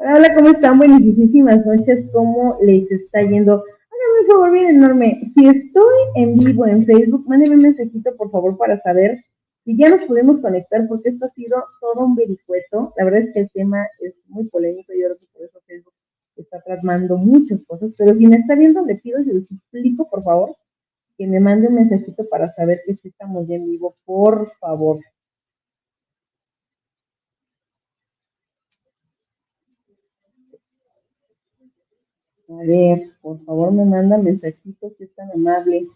Hola, ¿cómo están? Buenísimas noches. ¿Cómo les está yendo? Háganme un favor bien enorme. Si estoy en vivo en Facebook, mándenme un mensajito, por favor, para saber si ya nos pudimos conectar, porque esto ha sido todo un vericueto. La verdad es que el tema es muy polémico y yo creo que por eso Facebook está tratando muchas cosas. Pero si me está viendo, le pido y se lo suplico, por favor, que me mande un mensajito para saber que sí estamos ya en vivo, por favor. A ver, por favor, me mandan mensajitos, si es tan amable.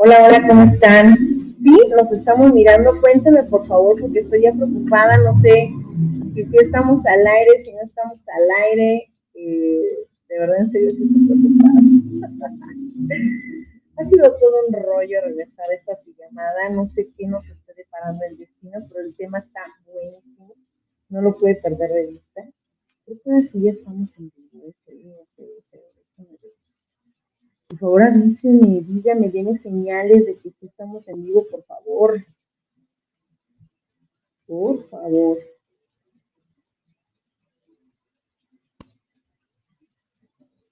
Hola, hola, ¿cómo están? Sí, nos estamos mirando. Cuéntame, por favor, porque estoy ya preocupada. No sé si estamos al aire, si no estamos al aire. De verdad, en serio, sí estoy preocupada. Ha sido todo un rollo regresar a esta pijamada. No sé qué nos está deparando el destino, pero el tema está buenísimo. No lo puede perder de vista. Creo que así ya estamos en vivo. Por favor, avísenme, díganme, denme señales de que sí estamos en vivo, por favor. Por favor.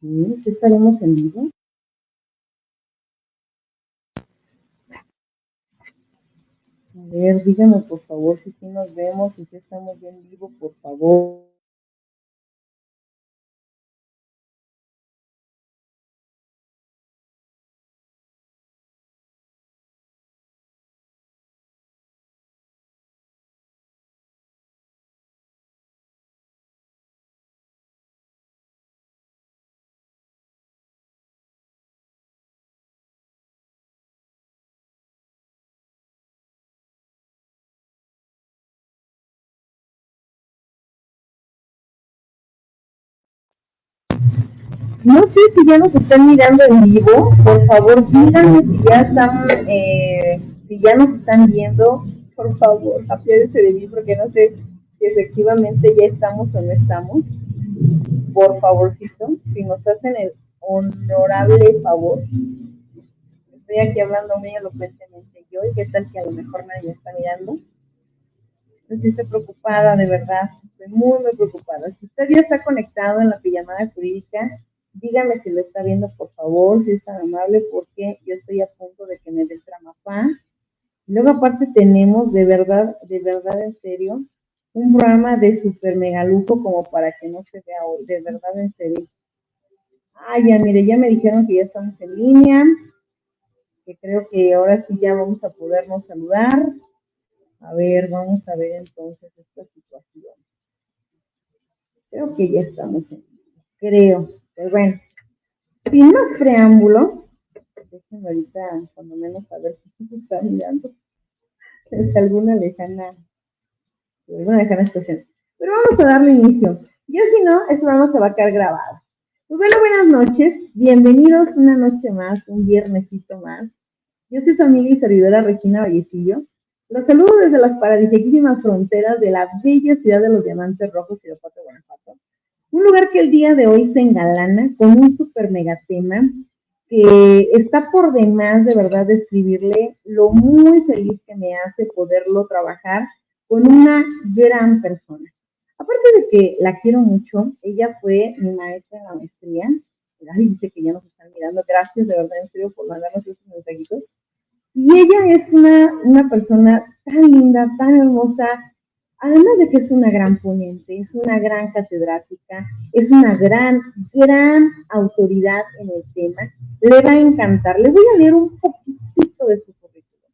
¿Sí? ¿Sí estaremos en vivo? A ver, díganme por favor si sí nos vemos, si sí estamos en vivo, por favor. No sé si ya nos están mirando en vivo, por favor díganme si ya están, si ya nos están viendo, por favor, apiádese de mí porque no sé si efectivamente ya estamos o no estamos. Por favorcito, si nos hacen el honorable favor. Estoy aquí hablando muy elocuentemente yo y qué tal que a lo mejor nadie me está mirando. Entonces estoy preocupada, de verdad, estoy muy, muy preocupada. Si usted ya está conectado en la pijamada jurídica, dígame si lo está viendo, por favor, si es tan amable, porque yo estoy a punto de que me dé el tramapá. Luego aparte tenemos, de verdad, en serio, un programa de super mega lujo como para que no se vea hoy, de verdad, en serio. Ah, ya, mire, ya me dijeron que ya estamos en línea, que creo que ahora sí ya vamos a podernos saludar. A ver, vamos a ver entonces esta situación. Creo que ya estamos en línea, creo. Pero bueno, sin más preámbulo, déjenme ahorita, cuando menos, a ver si se está mirando. Es alguna lejana situación. Pero vamos a darle inicio. Yo si no, esto programa se va a quedar grabado. Pues bueno, buenas noches. Bienvenidos una noche más, un viernesito más. Yo soy su amiga y servidora Regina Vallecillo. Los saludo desde las paradisíaquísimas fronteras de la bella ciudad de los Diamantes Rojos, Irapuato, Guanajuato. Un lugar que el día de hoy se engalana con un super mega tema que está por demás de verdad describirle lo muy feliz que me hace poderlo trabajar con una gran persona. Aparte de que la quiero mucho, ella fue mi maestra en la maestría. Ay, dice que ya nos están mirando. Gracias, de verdad, en serio, por mandarnos estos mensajitos. Y ella es una persona tan linda, tan hermosa, Además de que es una gran ponente, es una gran catedrática, es una gran autoridad en el tema, le va a encantar. Le voy a leer un poquitito de su currículum.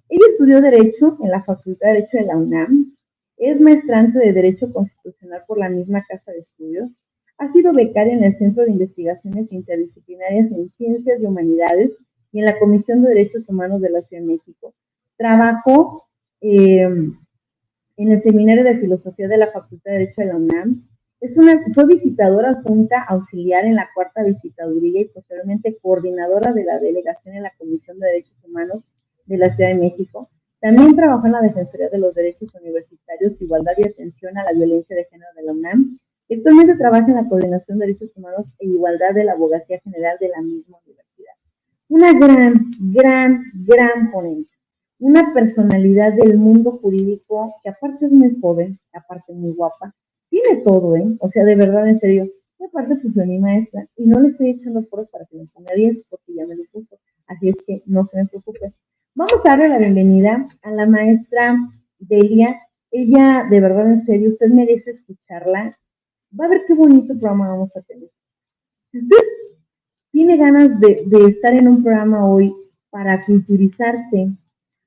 Ella estudió Derecho en la Facultad de Derecho de la UNAM, es maestrante de Derecho Constitucional por la misma Casa de Estudios, ha sido becaria en el Centro de Investigaciones Interdisciplinarias en Ciencias y Humanidades y en la Comisión de Derechos Humanos de la Ciudad de México. Trabajó en el Seminario de Filosofía de la Facultad de Derecho de la UNAM. Fue visitadora adjunta auxiliar en la cuarta visitaduría y posteriormente coordinadora de la delegación en la Comisión de Derechos Humanos de la Ciudad de México. También trabajó en la Defensoría de los Derechos Universitarios, Igualdad y Atención a la Violencia de Género de la UNAM. Actualmente trabaja en la Coordinación de Derechos Humanos e Igualdad de la Abogacía General de la misma universidad. Una gran ponente, una personalidad del mundo jurídico que aparte es muy joven, aparte muy guapa, tiene todo, ¿eh? O sea, de verdad, en serio. Y aparte, pues fue mi maestra. Y no le estoy echando poros para que me ponga 10, porque ya me lo puso. Así es que no se me preocupe. Vamos a darle la bienvenida a la maestra Delia. Ella, de verdad, en serio, usted merece escucharla. Va a ver qué bonito programa vamos a tener. Si usted tiene ganas de estar en un programa hoy para culturizarse,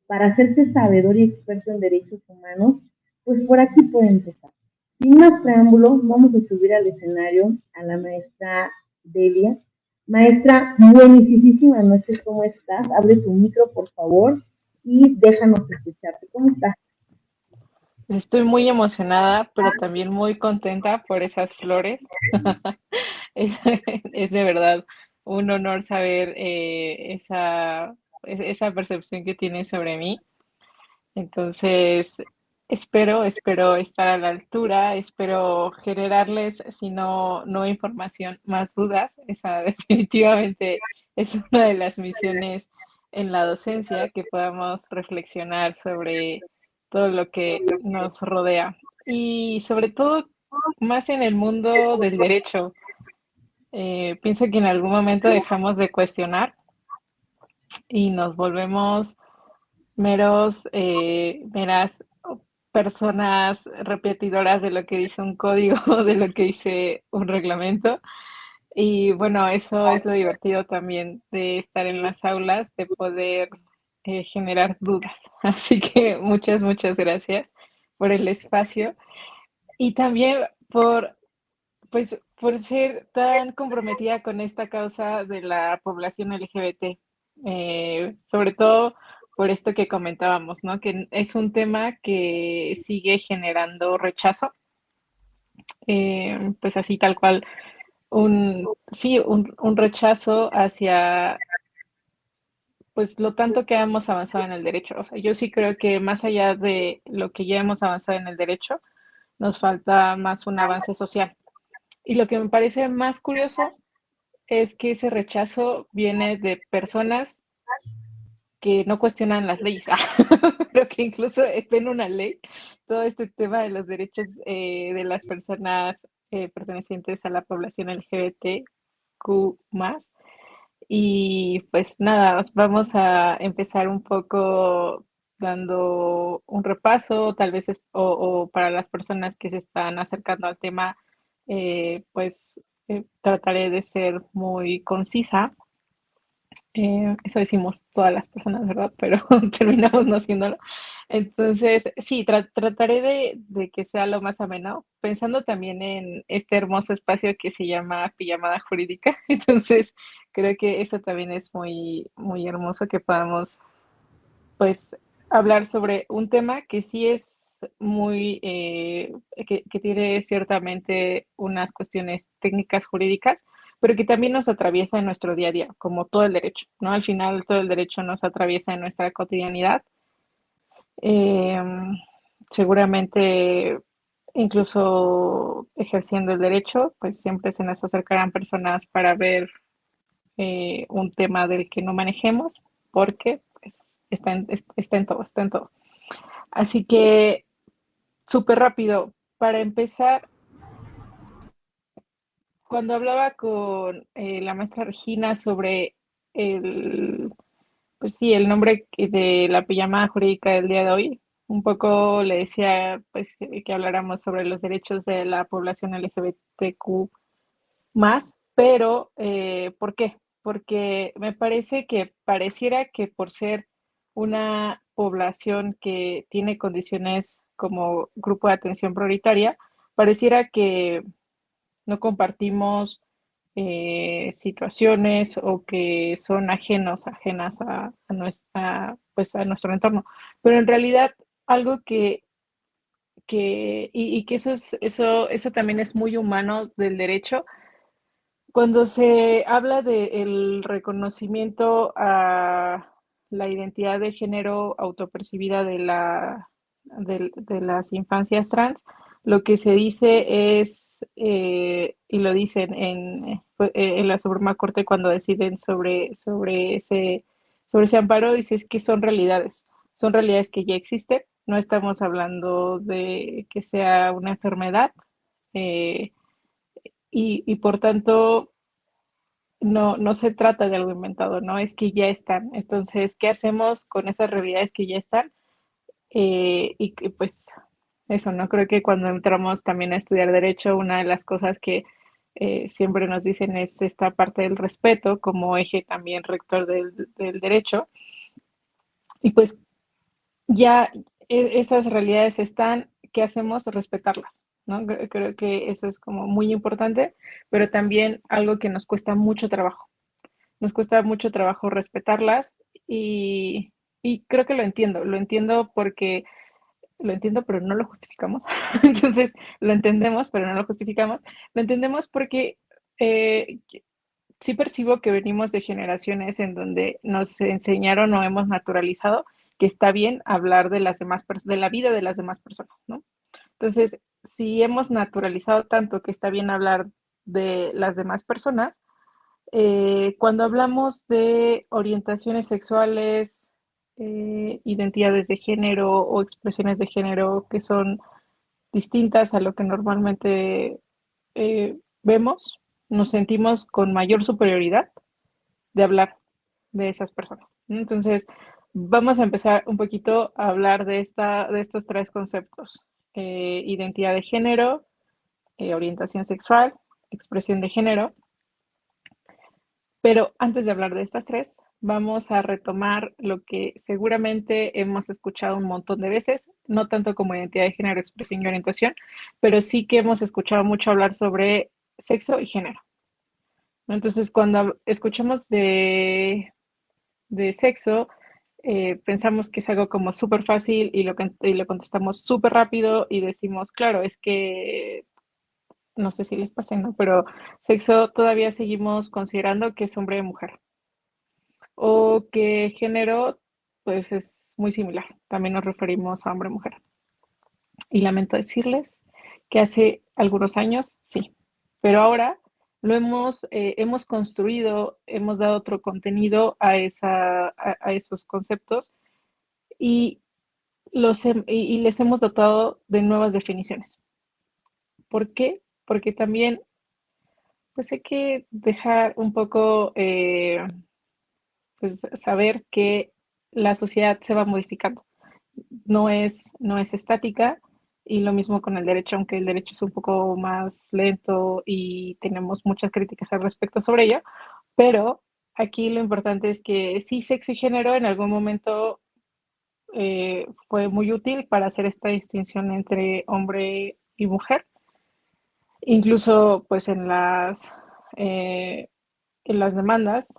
para hacerse sabedor y experto en derechos humanos, pues por aquí puede empezar. Sin más preámbulos, vamos a subir al escenario a la maestra Delia. Maestra, buenísimas noches, ¿cómo estás? Abre tu micro, por favor, y déjanos escucharte. ¿Cómo estás? Estoy muy emocionada, pero también muy contenta por esas flores. Es, es de verdad un honor saber esa percepción que tienes sobre mí. Entonces, espero estar a la altura, espero generarles, si no información, más dudas. Esa definitivamente es una de las misiones en la docencia, que podamos reflexionar sobre todo lo que nos rodea. Y sobre todo, más en el mundo del derecho. Pienso que en algún momento dejamos de cuestionar y nos volvemos meras personas repetidoras de lo que dice un código, de lo que dice un reglamento. Y bueno, eso es lo divertido también de estar en las aulas, de poder generar dudas. Así que muchas gracias por el espacio y también por ser tan comprometida con esta causa de la población LGBT, sobre todo por esto que comentábamos, ¿no? Que es un tema que sigue generando rechazo, pues así tal cual, sí, un rechazo hacia, pues lo tanto que hemos avanzado en el derecho. O sea, yo sí creo que más allá de lo que ya hemos avanzado en el derecho, nos falta más un avance social. Y lo que me parece más curioso es que ese rechazo viene de personas que no cuestionan las leyes, pero que incluso esté en una ley todo este tema de los derechos de las personas pertenecientes a la población LGBTQ más. Y pues nada, vamos a empezar un poco dando un repaso, tal vez o para las personas que se están acercando al tema, pues trataré de ser muy concisa. Eso decimos todas las personas, ¿verdad? Pero terminamos no haciéndolo. Entonces, sí, trataré de que sea lo más ameno, pensando también en este hermoso espacio que se llama pijamada jurídica. Entonces, creo que eso también es muy hermoso que podamos, pues, hablar sobre un tema que sí es que tiene ciertamente unas cuestiones técnicas jurídicas, pero que también nos atraviesa en nuestro día a día, como todo el derecho, ¿no? Al final todo el derecho nos atraviesa en nuestra cotidianidad. Eh, Seguramente, incluso ejerciendo el derecho, pues siempre se nos acercarán personas para ver un tema del que no manejemos, porque pues, está en todo, está en todo. Así que, súper rápido, para empezar, cuando hablaba con la maestra Regina sobre el, pues sí, el nombre de la pijamada jurídica del día de hoy, un poco le decía pues que habláramos sobre los derechos de la población LGBTQ más, pero ¿por qué? Porque me parece que pareciera que por ser una población que tiene condiciones como grupo de atención prioritaria, pareciera que no compartimos situaciones o que son ajenas a nuestra, pues a nuestro entorno. Pero en realidad algo y que eso también es muy humano del derecho, cuando se habla del reconocimiento a la identidad de género autopercibida de las infancias trans, lo que se dice es, y lo dicen en la Suprema Corte cuando deciden sobre ese amparo, dice es que son realidades que ya existen, no estamos hablando de que sea una enfermedad, eh, y por tanto no se trata de algo inventado, ¿no? Es que ya están. Entonces, ¿qué hacemos con esas realidades que ya están? Y que pues eso, ¿no? Creo que cuando entramos también a estudiar derecho, una de las cosas que siempre nos dicen es esta parte del respeto como eje también rector del derecho. Y pues ya esas realidades están, ¿qué hacemos? Respetarlas, ¿no? Creo que eso es como muy importante, pero también algo que nos cuesta mucho trabajo. Nos cuesta mucho trabajo respetarlas y, y creo que lo entiendo porque lo entiendo, pero no lo justificamos. Entonces, lo entendemos, pero no lo justificamos. Lo entendemos porque eh, sí percibo que venimos de generaciones en donde nos enseñaron o hemos naturalizado que está bien hablar de las demás de la vida de las demás personas, ¿no? Entonces, si hemos naturalizado tanto que está bien hablar de las demás personas, cuando hablamos de orientaciones sexuales, identidades de género o expresiones de género que son distintas a lo que normalmente vemos, nos sentimos con mayor superioridad de hablar de esas personas. Entonces, vamos a empezar un poquito a hablar de estos tres conceptos: identidad de género, orientación sexual, expresión de género. Pero antes de hablar de estas tres, vamos a retomar lo que seguramente hemos escuchado un montón de veces, no tanto como identidad de género, expresión y orientación, pero sí que hemos escuchado mucho hablar sobre sexo y género, ¿no? Entonces, cuando escuchamos de sexo, pensamos que es algo como súper fácil y lo contestamos súper rápido y decimos, claro, es que no sé si les pasa, ¿no? Pero sexo todavía seguimos considerando que es hombre y mujer. O que género, pues es muy similar. También nos referimos a hombre-mujer. Y lamento decirles que hace algunos años sí, pero ahora hemos construido, hemos dado otro contenido a esos conceptos y, y les hemos dotado de nuevas definiciones. ¿Por qué? Porque también pues hay que dejar un poco pues, saber que la sociedad se va modificando, no es estática, y lo mismo con el derecho, aunque el derecho es un poco más lento y tenemos muchas críticas al respecto sobre ello, pero aquí lo importante es que sí, sexo y género en algún momento fue muy útil para hacer esta distinción entre hombre y mujer, incluso pues eh, en las demandas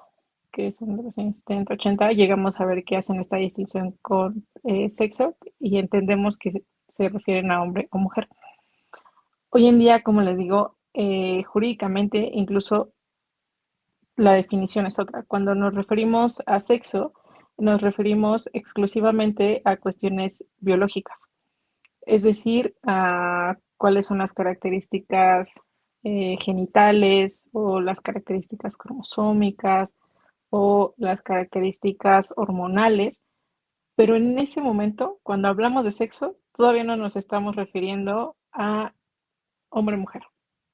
que son de los años 70, 80, llegamos a ver que hacen esta distinción con sexo y entendemos que se refieren a hombre o mujer. Hoy en día, como les digo, jurídicamente incluso la definición es otra. Cuando nos referimos a sexo, nos referimos exclusivamente a cuestiones biológicas, es decir, a cuáles son las características genitales o las características cromosómicas o las características hormonales, pero en ese momento, cuando hablamos de sexo, todavía no nos estamos refiriendo a hombre-mujer,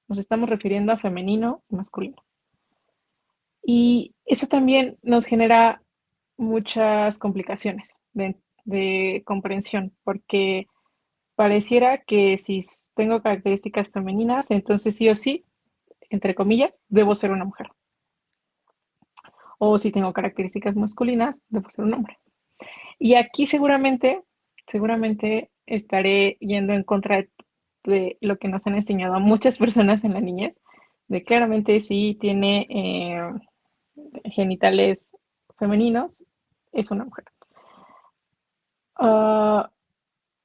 nos estamos refiriendo a femenino y masculino. Y eso también nos genera muchas complicaciones. de comprensión, porque pareciera que si tengo características femeninas, entonces sí o sí, entre comillas, debo ser una mujer. O si tengo características masculinas, debo ser un hombre. Y aquí seguramente estaré yendo en contra de lo que nos han enseñado a muchas personas en la niñez, de claramente si tiene genitales femeninos, es una mujer. Ah,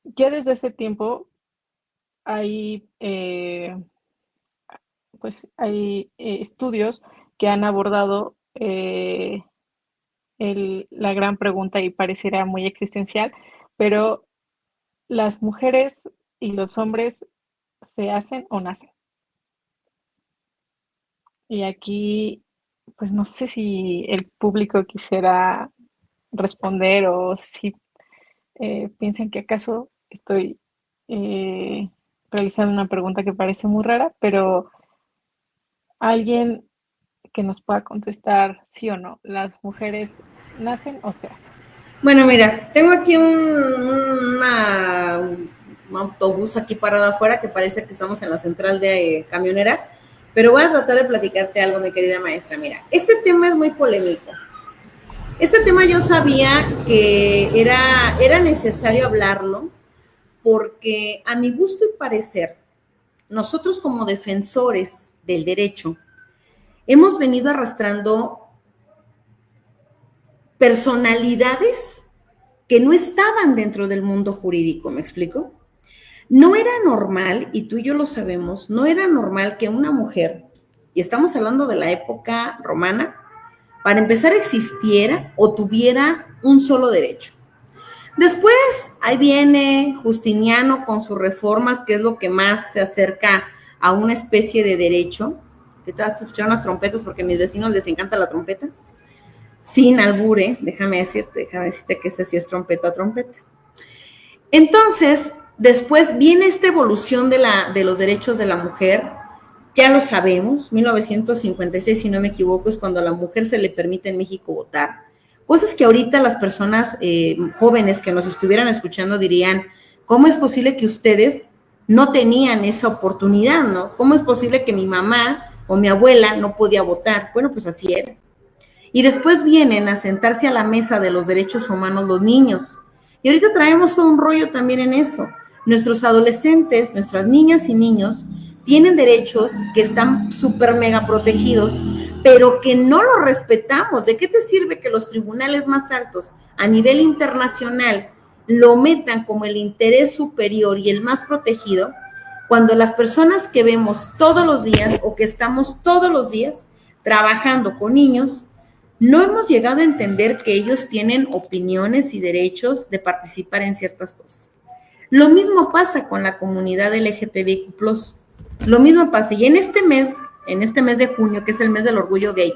ya desde ese tiempo hay, hay estudios que han abordado la gran pregunta y pareciera muy existencial, pero las mujeres y los hombres se hacen o nacen. Y aquí, pues no sé si el público quisiera responder o si piensan que acaso estoy eh, realizando una pregunta que parece muy rara, pero alguien que nos pueda contestar sí o no, ¿las mujeres nacen o se hacen? Bueno, mira, tengo aquí un autobús aquí parado afuera que parece que estamos en la central de camionera, pero voy a tratar de platicarte algo, mi querida maestra. Mira, este tema es muy polémico. Este tema yo sabía que era necesario hablarlo porque a mi gusto y parecer, nosotros como defensores del derecho hemos venido arrastrando personalidades que no estaban dentro del mundo jurídico, ¿me explico? No era normal, y tú y yo lo sabemos, no era normal que una mujer, y estamos hablando de la época romana, para empezar existiera o tuviera un solo derecho. Después, ahí viene Justiniano con sus reformas, que es lo que más se acerca a una especie de derecho. ¿Qué te vas a escuchar unas trompetas? Porque a mis vecinos les encanta la trompeta. Sin albure, déjame decirte que ese sí es trompeta. Entonces, después viene esta evolución de los derechos de la mujer, ya lo sabemos, 1956, si no me equivoco, es cuando a la mujer se le permite en México votar. Cosas que ahorita las personas jóvenes que nos estuvieran escuchando dirían, ¿cómo es posible que ustedes no tenían esa oportunidad, no? ¿Cómo es posible que mi mamá o mi abuela no podía votar? Bueno, pues así era. Y después vienen a sentarse a la mesa de los derechos humanos los niños. Y ahorita traemos un rollo también en eso. Nuestros adolescentes, nuestras niñas y niños, tienen derechos que están súper mega protegidos, pero que no los respetamos. ¿De qué te sirve que los tribunales más altos a nivel internacional lo metan como el interés superior y el más protegido, cuando las personas que vemos todos los días o que estamos todos los días trabajando con niños, no hemos llegado a entender que ellos tienen opiniones y derechos de participar en ciertas cosas? Lo mismo pasa con la comunidad LGTBIQ+. Lo mismo pasa. Y en este mes de junio, que es el mes del orgullo gay,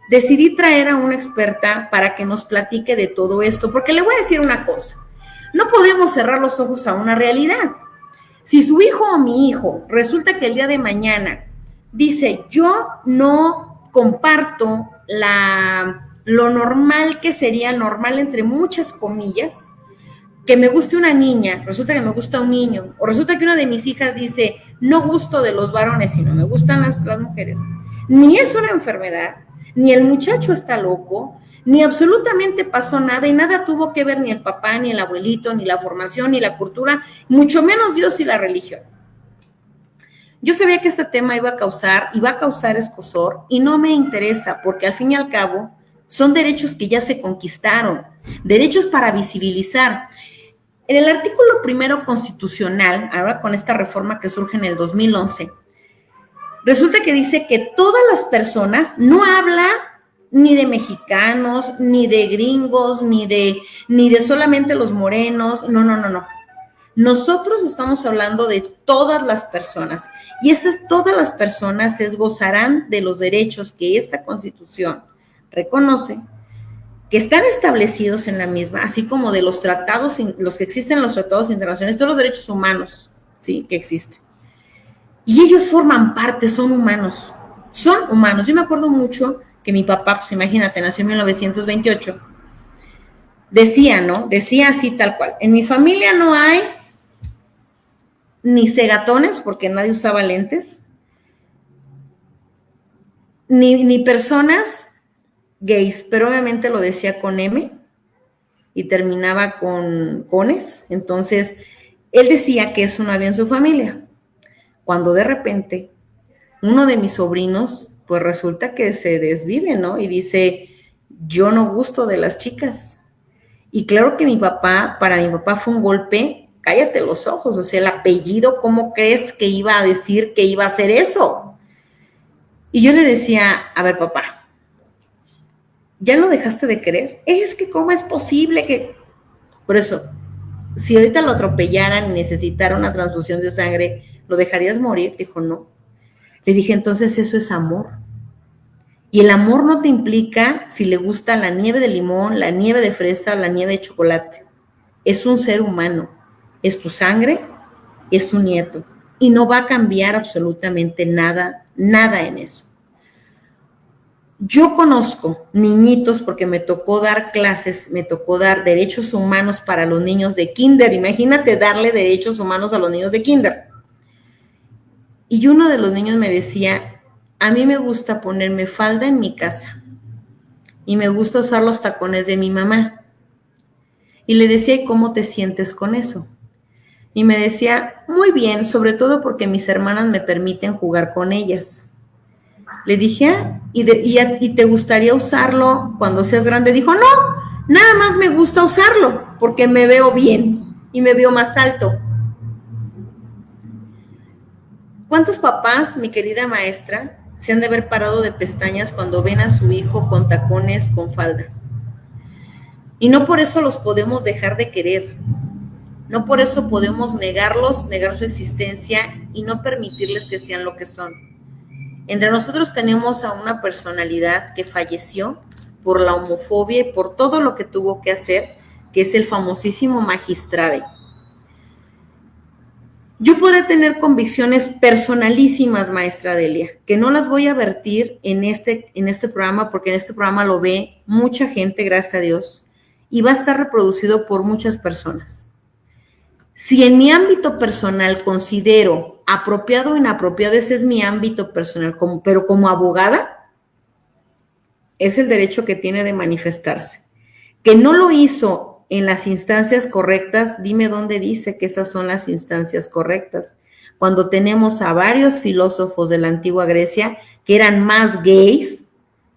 decidí traer a una experta para que nos platique de todo esto, porque le voy a decir una cosa. No podemos cerrar los ojos a una realidad. Si su hijo o mi hijo resulta que el día de mañana dice, yo no comparto lo normal que sería normal entre muchas comillas, que me guste una niña, resulta que me gusta un niño, o resulta que una de mis hijas dice, no gusto de los varones, sino me gustan las mujeres, ni es una enfermedad, ni el muchacho está loco, ni absolutamente pasó nada, y nada tuvo que ver ni el papá, ni el abuelito, ni la formación, ni la cultura, mucho menos Dios y la religión. Yo sabía que este tema iba a causar escozor, y no me interesa, porque al fin y al cabo son derechos que ya se conquistaron, derechos para visibilizar. En el artículo primero constitucional, ahora con esta reforma que surge en el 2011, resulta que dice que todas las personas, no habla ni de mexicanos, ni de gringos, ni de solamente los morenos, no. Nosotros estamos hablando de todas las personas, y esas todas las personas gozarán de los derechos que esta Constitución reconoce, que están establecidos en la misma, así como de los tratados, los que existen en los tratados internacionales, todos los derechos humanos, sí, que existen. Y ellos forman parte, son humanos. Yo me acuerdo mucho que mi papá, pues imagínate, nació en 1928, decía, ¿no? Decía así tal cual. En mi familia no hay ni cegatones, porque nadie usaba lentes, ni personas gays, pero obviamente lo decía con M y terminaba con cones. Entonces, él decía que eso no había en su familia. Cuando de repente, uno de mis sobrinos, pues resulta que se desvive, ¿no? Y dice, yo no gusto de las chicas. Y claro que para mi papá fue un golpe, cállate los ojos, o sea, el apellido, ¿cómo crees que iba a decir que iba a hacer eso? Y yo le decía, a ver, papá, ¿ya lo dejaste de querer? Es que ¿cómo es posible que...? Por eso, si ahorita lo atropellaran y necesitara una transfusión de sangre, ¿lo dejarías morir? Dijo, no. Le dije, entonces eso es amor. Y el amor no te implica si le gusta la nieve de limón, la nieve de fresa o la nieve de chocolate. Es un ser humano, es tu sangre, es tu nieto. Y no va a cambiar absolutamente nada, nada en eso. Yo conozco niñitos, porque me tocó dar clases, me tocó dar derechos humanos para los niños de kinder. Imagínate darle derechos humanos a los niños de kinder. Y uno de los niños me decía, a mí me gusta ponerme falda en mi casa y me gusta usar los tacones de mi mamá. Y le decía, ¿y cómo te sientes con eso? Y me decía, muy bien, sobre todo porque mis hermanas me permiten jugar con ellas. Le dije, ¿y te gustaría usarlo cuando seas grande? Dijo, no, nada más me gusta usarlo porque me veo bien y me veo más alto. ¿Cuántos papás, mi querida maestra, se han de haber parado de pestañas cuando ven a su hijo con tacones, con falda? Y no por eso los podemos dejar de querer. No por eso podemos negar su existencia y no permitirles que sean lo que son. Entre nosotros tenemos a una personalidad que falleció por la homofobia y por todo lo que tuvo que hacer, que es el famosísimo Magistrade. Yo podré tener convicciones personalísimas, maestra Delia, que no las voy a vertir en este programa, porque en este programa lo ve mucha gente, gracias a Dios, y va a estar reproducido por muchas personas. Si en mi ámbito personal considero apropiado o inapropiado, ese es mi ámbito personal, pero como abogada, es el derecho que tiene de manifestarse. Que no lo hizo en las instancias correctas, dime dónde dice que esas son las instancias correctas. Cuando tenemos a varios filósofos de la antigua Grecia que eran más gays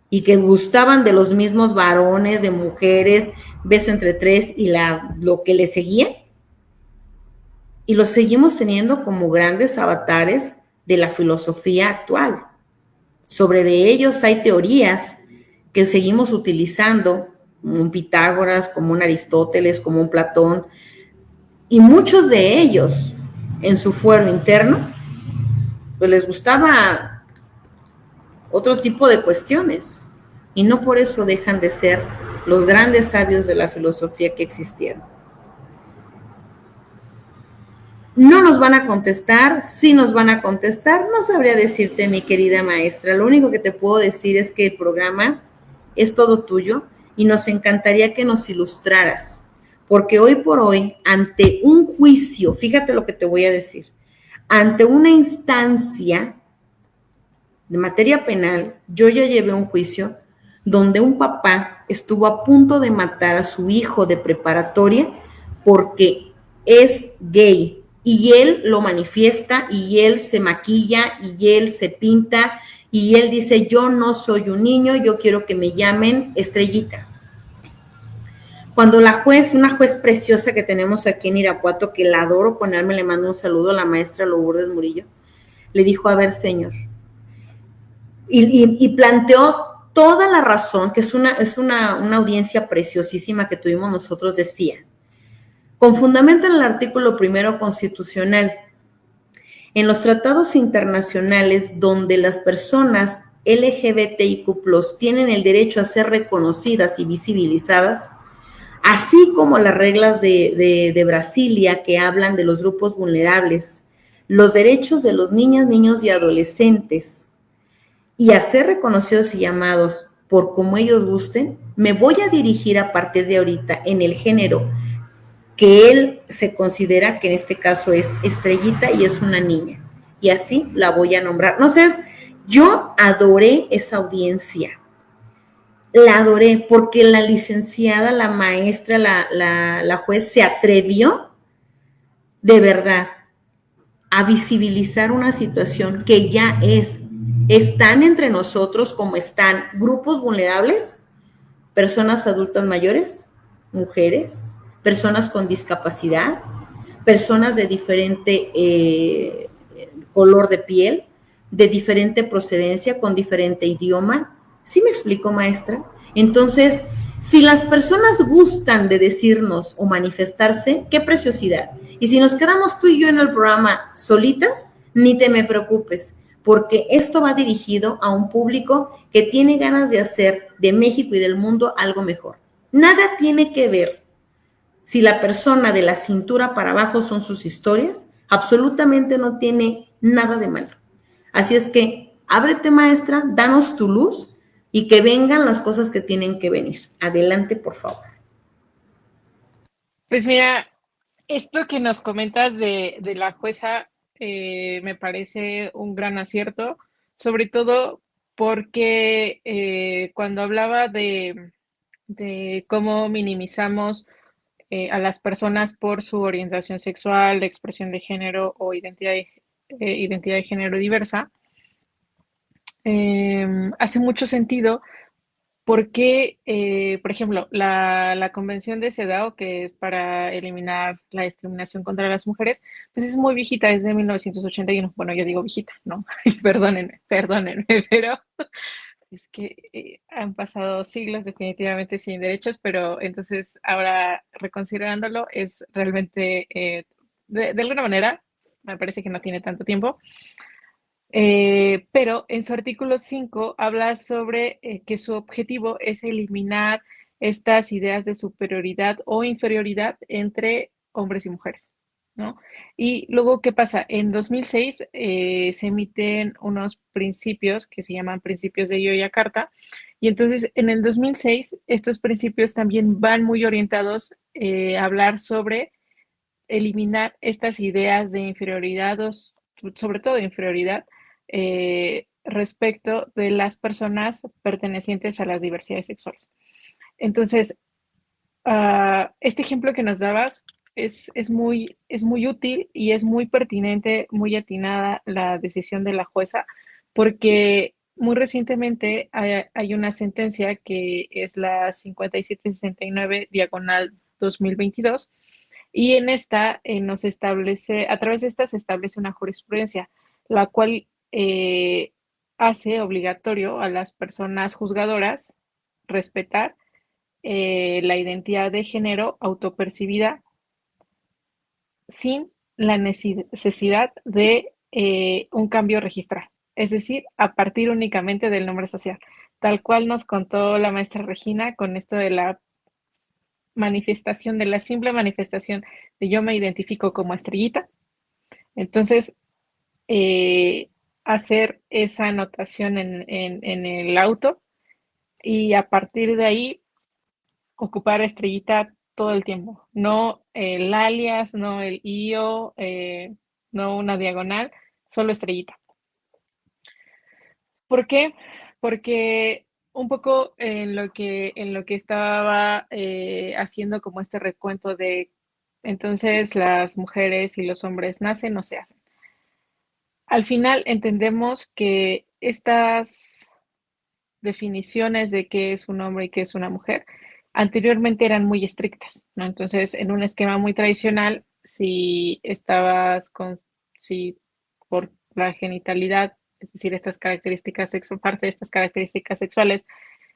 y que gustaban de los mismos varones, de mujeres, beso entre tres y lo que le seguía. Y los seguimos teniendo como grandes avatares de la filosofía actual. Sobre de ellos hay teorías que seguimos utilizando, como un Pitágoras, como un Aristóteles, como un Platón, y muchos de ellos, en su fuero interno, pues les gustaba otro tipo de cuestiones, y no por eso dejan de ser los grandes sabios de la filosofía que existieron. No nos van a contestar, sí nos van a contestar, no sabría decirte, mi querida maestra. Lo único que te puedo decir es que el programa es todo tuyo y nos encantaría que nos ilustraras, porque hoy por hoy, ante un juicio, fíjate lo que te voy a decir, ante una instancia de materia penal, yo ya llevé un juicio donde un papá estuvo a punto de matar a su hijo de preparatoria porque es gay. Y él lo manifiesta, y él se maquilla, y él se pinta, y él dice, yo no soy un niño, yo quiero que me llamen Estrellita. Cuando la juez, una juez preciosa que tenemos aquí en Irapuato, que la adoro con alma, le mando un saludo a la maestra Lourdes Murillo, le dijo, a ver, señor, y planteó toda la razón, que es una audiencia preciosísima que tuvimos nosotros, decía, con fundamento en el artículo 1 constitucional, en los tratados internacionales donde las personas LGBTIQ+ tienen el derecho a ser reconocidas y visibilizadas, así como las reglas de Brasilia que hablan de los grupos vulnerables, los derechos de los niñas, niños y adolescentes, y a ser reconocidos y llamados por como ellos gusten, me voy a dirigir a partir de ahorita en el género que él se considera, que en este caso es Estrellita y es una niña. Y así la voy a nombrar. No sé, yo adoré esa audiencia. La adoré porque la licenciada, la maestra, la juez se atrevió de verdad a visibilizar una situación que ya están entre nosotros como están grupos vulnerables, personas adultas mayores, mujeres, personas con discapacidad, personas de diferente color de piel, de diferente procedencia, con diferente idioma. ¿Sí me explico, maestra? Entonces, si las personas gustan de decirnos o manifestarse, qué preciosidad. Y si nos quedamos tú y yo en el programa solitas, ni te me preocupes, porque esto va dirigido a un público que tiene ganas de hacer de México y del mundo algo mejor. Nada tiene que ver si la persona de la cintura para abajo son sus historias, absolutamente no tiene nada de malo. Así es que, ábrete, maestra, danos tu luz y que vengan las cosas que tienen que venir. Adelante, por favor. Pues mira, esto que nos comentas de la jueza me parece un gran acierto, sobre todo porque cuando hablaba de cómo minimizamos a las personas por su orientación sexual, expresión de género o identidad de género diversa, hace mucho sentido porque, por ejemplo, la Convención de CEDAW, que es para eliminar la discriminación contra las mujeres, pues es muy viejita, es de 1981. Bueno, yo digo viejita, ¿no? Perdónenme, perdónenme, pero es que han pasado siglos definitivamente sin derechos, pero entonces ahora reconsiderándolo es realmente, de alguna manera, me parece que no tiene tanto tiempo, pero en su artículo 5 habla sobre que su objetivo es eliminar estas ideas de superioridad o inferioridad entre hombres y mujeres, ¿no? Y luego, ¿qué pasa? En 2006 se emiten unos principios que se llaman principios de Yogyakarta, y entonces en el 2006 estos principios también van muy orientados a hablar sobre eliminar estas ideas de inferioridad, sobre todo de inferioridad, respecto de las personas pertenecientes a las diversidades sexuales. Entonces, este ejemplo que nos dabas es muy útil y es muy pertinente, muy atinada la decisión de la jueza, porque muy recientemente hay una sentencia que es la 5769 diagonal 2022 y en esta nos establece, a través de esta se establece una jurisprudencia, la cual hace obligatorio a las personas juzgadoras respetar la identidad de género autopercibida sin la necesidad de un cambio registral, es decir, a partir únicamente del nombre social, tal cual nos contó la maestra Regina con esto de la manifestación, de la simple manifestación de yo me identifico como estrellita. Entonces, hacer esa anotación en el auto y a partir de ahí ocupar estrellita todo el tiempo, no el alias, no el IO, no una diagonal, solo estrellita. ¿Por qué? Porque un poco en lo que estaba haciendo como este recuento de entonces las mujeres y los hombres nacen o se hacen. Al final entendemos que estas definiciones de qué es un hombre y qué es una mujer anteriormente eran muy estrictas, ¿no? Entonces, en un esquema muy tradicional, si por la genitalidad, es decir, estas características sexuales, parte de estas características sexuales,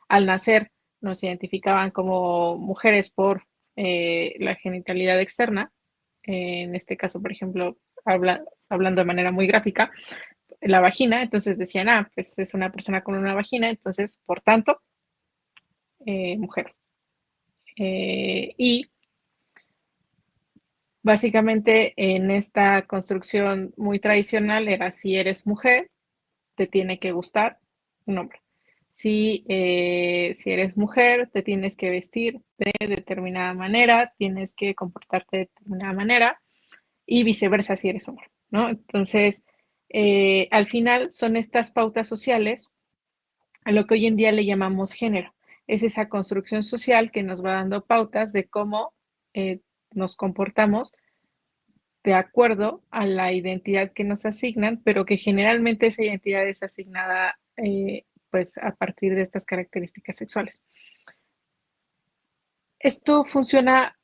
al nacer nos identificaban como mujeres por la genitalidad externa, en este caso, por ejemplo, hablando de manera muy gráfica, la vagina, entonces decían, pues es una persona con una vagina, entonces, por tanto, mujer. Y básicamente en esta construcción muy tradicional era si eres mujer, te tiene que gustar un hombre. Si eres mujer, te tienes que vestir de determinada manera, tienes que comportarte de determinada manera y viceversa si eres hombre, ¿no? Entonces, al final son estas pautas sociales a lo que hoy en día le llamamos género. Es esa construcción social que nos va dando pautas de cómo nos comportamos de acuerdo a la identidad que nos asignan, pero que generalmente esa identidad es asignada pues a partir de estas características sexuales. Esto funciona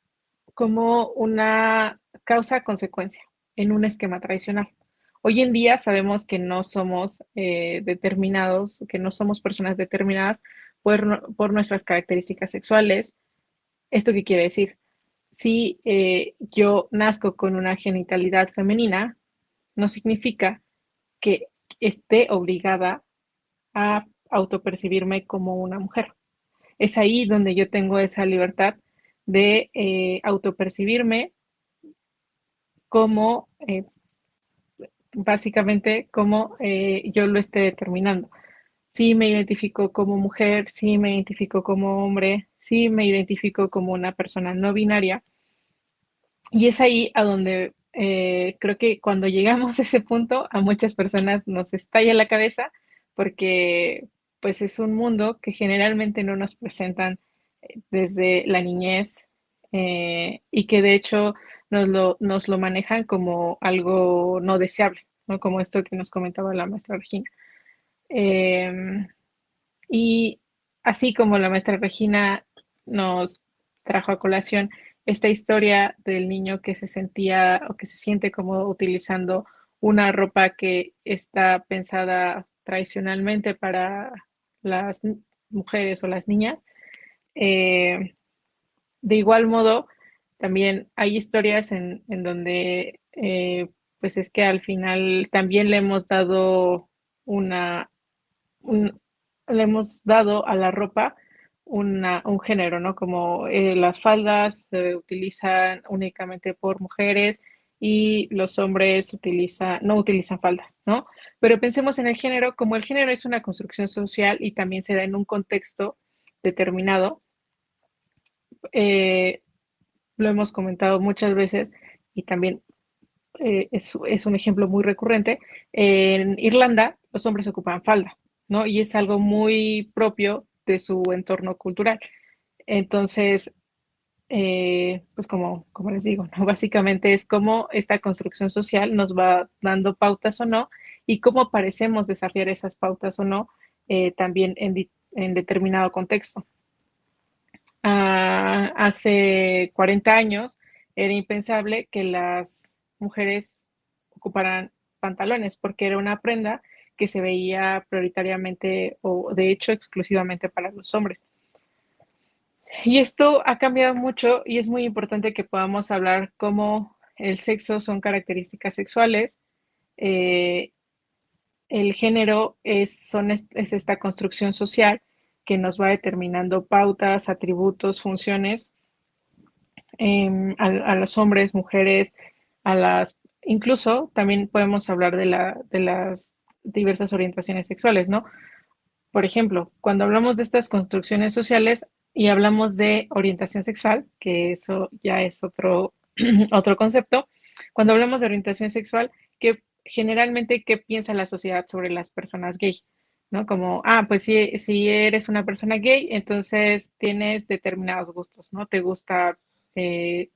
como una causa-consecuencia en un esquema tradicional. Hoy en día sabemos que no somos determinados, que no somos personas determinadas por nuestras características sexuales. ¿Esto qué quiere decir? Si yo nazco con una genitalidad femenina, no significa que esté obligada a autopercibirme como una mujer. Es ahí donde yo tengo esa libertad de autopercibirme como, básicamente, como yo lo esté determinando. Si me identifico como mujer, si me identifico como hombre, si me identifico como una persona no binaria. Y es ahí a donde creo que cuando llegamos a ese punto, a muchas personas nos estalla la cabeza porque pues es un mundo que generalmente no nos presentan desde la niñez y que de hecho nos lo manejan como algo no deseable, ¿no? Como esto que nos comentaba la maestra Regina. Eh, y así como la maestra Regina nos trajo a colación esta historia del niño que se sentía o que se siente como utilizando una ropa que está pensada tradicionalmente para las mujeres o las niñas, eh, de igual modo, también hay historias en donde, pues es que al final también le hemos dado una, un- le hemos dado a la ropa un género, ¿no? Como las faldas se utilizan únicamente por mujeres y los hombres no utilizan faldas, ¿no? Pero pensemos en el género, como el género es una construcción social y también se da en un contexto determinado. eh, lo hemos comentado muchas veces y también es un ejemplo muy recurrente. En Irlanda los hombres ocupan falda, ¿no? Y es algo muy propio de su entorno cultural. Entonces, pues como les digo, ¿no? Básicamente es cómo esta construcción social nos va dando pautas o no y cómo parecemos desafiar esas pautas o no también en determinado contexto. Hace 40 años era impensable que las mujeres ocuparan pantalones porque era una prenda que se veía prioritariamente o de hecho exclusivamente para los hombres. Y esto ha cambiado mucho y es muy importante que podamos hablar cómo el sexo son características sexuales, eh, el género es esta construcción social que nos va determinando pautas, atributos, funciones a los hombres, mujeres, incluso también podemos hablar de las diversas orientaciones sexuales, ¿no? Por ejemplo, cuando hablamos de estas construcciones sociales y hablamos de orientación sexual, que eso ya es otro concepto, cuando hablamos de orientación sexual, que generalmente, ¿qué piensa la sociedad sobre las personas gay? ¿No? Como, pues si eres una persona gay, entonces tienes determinados gustos, ¿no? Te gusta eh,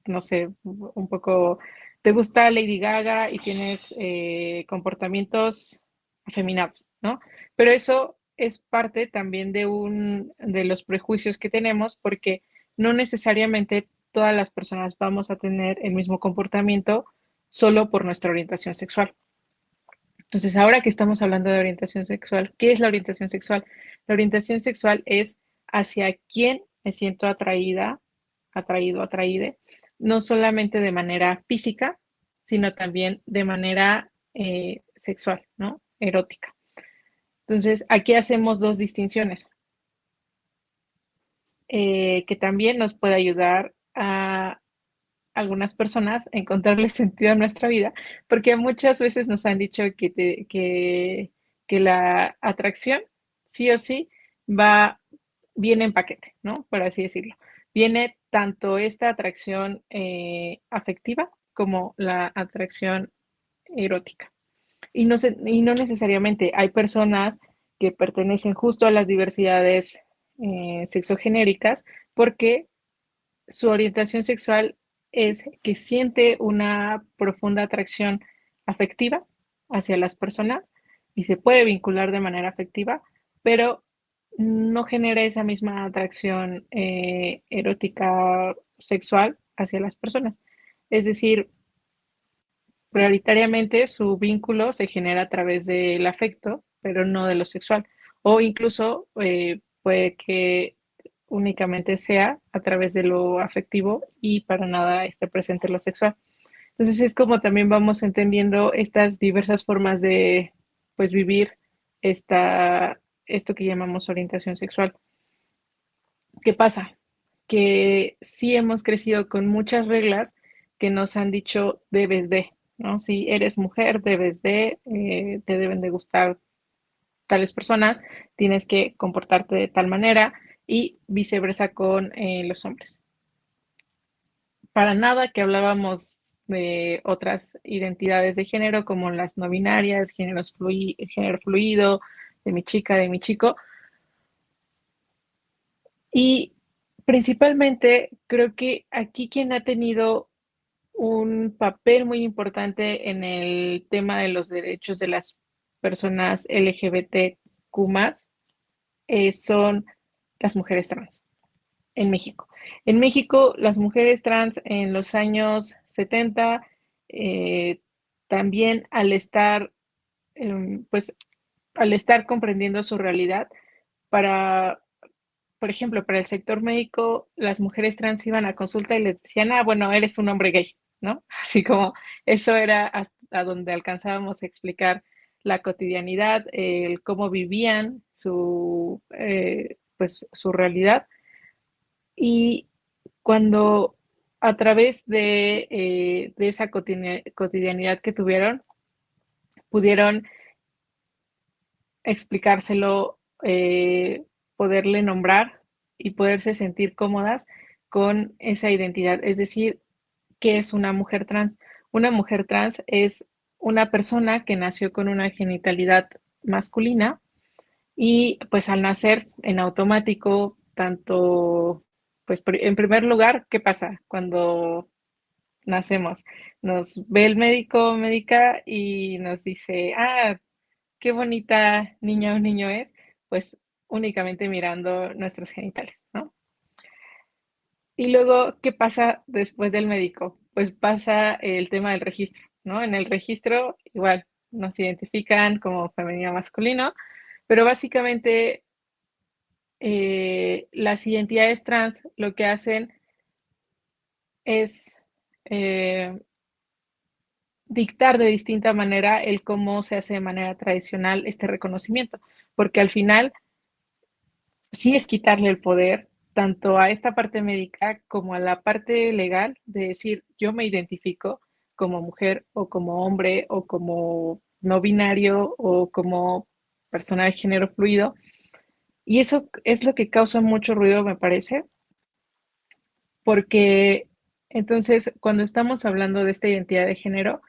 no sé, un poco, te gusta Lady Gaga y tienes comportamientos afeminados, ¿no? Pero eso es parte también de los prejuicios que tenemos porque no necesariamente todas las personas vamos a tener el mismo comportamiento solo por nuestra orientación sexual. Entonces, ahora que estamos hablando de orientación sexual, ¿qué es la orientación sexual? La orientación sexual es hacia quién me siento atraída, atraído, atraíde, no solamente de manera física, sino también de manera sexual, ¿no? Erótica. Entonces, aquí hacemos dos distinciones que también nos puede ayudar a algunas personas a encontrarle sentido a nuestra vida, porque muchas veces nos han dicho que la atracción sí o sí, viene en paquete, ¿no? Por así decirlo. Viene tanto esta atracción afectiva como la atracción erótica. Y no necesariamente hay personas que pertenecen justo a las diversidades sexogenéricas porque su orientación sexual es que siente una profunda atracción afectiva hacia las personas y se puede vincular de manera afectiva, pero no genera esa misma atracción erótica sexual hacia las personas. Es decir, prioritariamente su vínculo se genera a través del afecto, pero no de lo sexual. O incluso puede que únicamente sea a través de lo afectivo y para nada esté presente lo sexual. Entonces es como también vamos entendiendo estas diversas formas de pues vivir esto que llamamos orientación sexual. ¿Qué pasa? Que sí hemos crecido con muchas reglas que nos han dicho debes de, ¿no? Si eres mujer, debes de, te deben de gustar tales personas, tienes que comportarte de tal manera y viceversa con los hombres. Para nada que hablábamos de otras identidades de género como las no binarias, género fluido, de mi chica, de mi chico. Y principalmente creo que aquí quien ha tenido un papel muy importante en el tema de los derechos de las personas LGBTQ+, son las mujeres trans en México. En México, las mujeres trans en los años 70, eh, también pues, al estar comprendiendo su realidad, para, por ejemplo, para el sector médico, las mujeres trans iban a consulta y les decían, ah, bueno, eres un hombre gay, ¿no? Así como eso era hasta donde alcanzábamos a explicar la cotidianidad, el cómo vivían pues, su realidad. Y cuando a través de esa cotidianidad que tuvieron, pudieron explicárselo, poderle nombrar y poderse sentir cómodas con esa identidad. Es decir, ¿qué es una mujer trans? Una mujer trans es una persona que nació con una genitalidad masculina y pues al nacer en automático, tanto, pues en primer lugar, ¿qué pasa cuando nacemos? Nos ve el médico o médica y nos dice, ah, qué bonita niña o niño es, pues únicamente mirando nuestros genitales, ¿no? Y luego, ¿qué pasa después del médico? Pues pasa el tema del registro, ¿no? En el registro igual nos identifican como femenino o masculino, pero básicamente las identidades trans lo que hacen es eh, dictar de distinta manera el cómo se hace de manera tradicional este reconocimiento, porque al final sí es quitarle el poder tanto a esta parte médica como a la parte legal de decir yo me identifico como mujer o como hombre o como no binario o como persona de género fluido. Y eso es lo que causa mucho ruido, me parece, porque entonces cuando estamos hablando de esta identidad de género,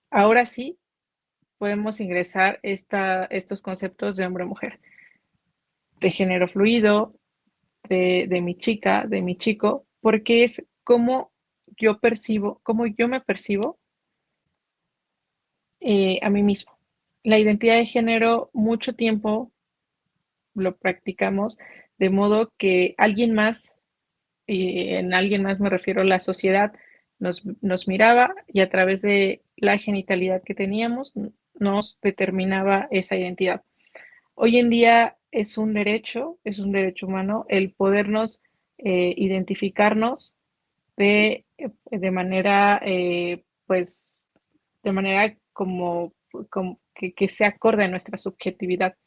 ahora sí podemos ingresar estos conceptos de hombre-mujer, de género fluido, de mi chica, de mi chico, porque es como yo percibo, como yo me percibo a mí mismo. La identidad de género mucho tiempo lo practicamos de modo que alguien más, y en alguien más me refiero a la sociedad, nos miraba y a través de la genitalidad que teníamos nos determinaba esa identidad. Hoy en día es un derecho humano el podernos identificarnos de manera, pues, de manera como que se acorde a nuestra subjetividad.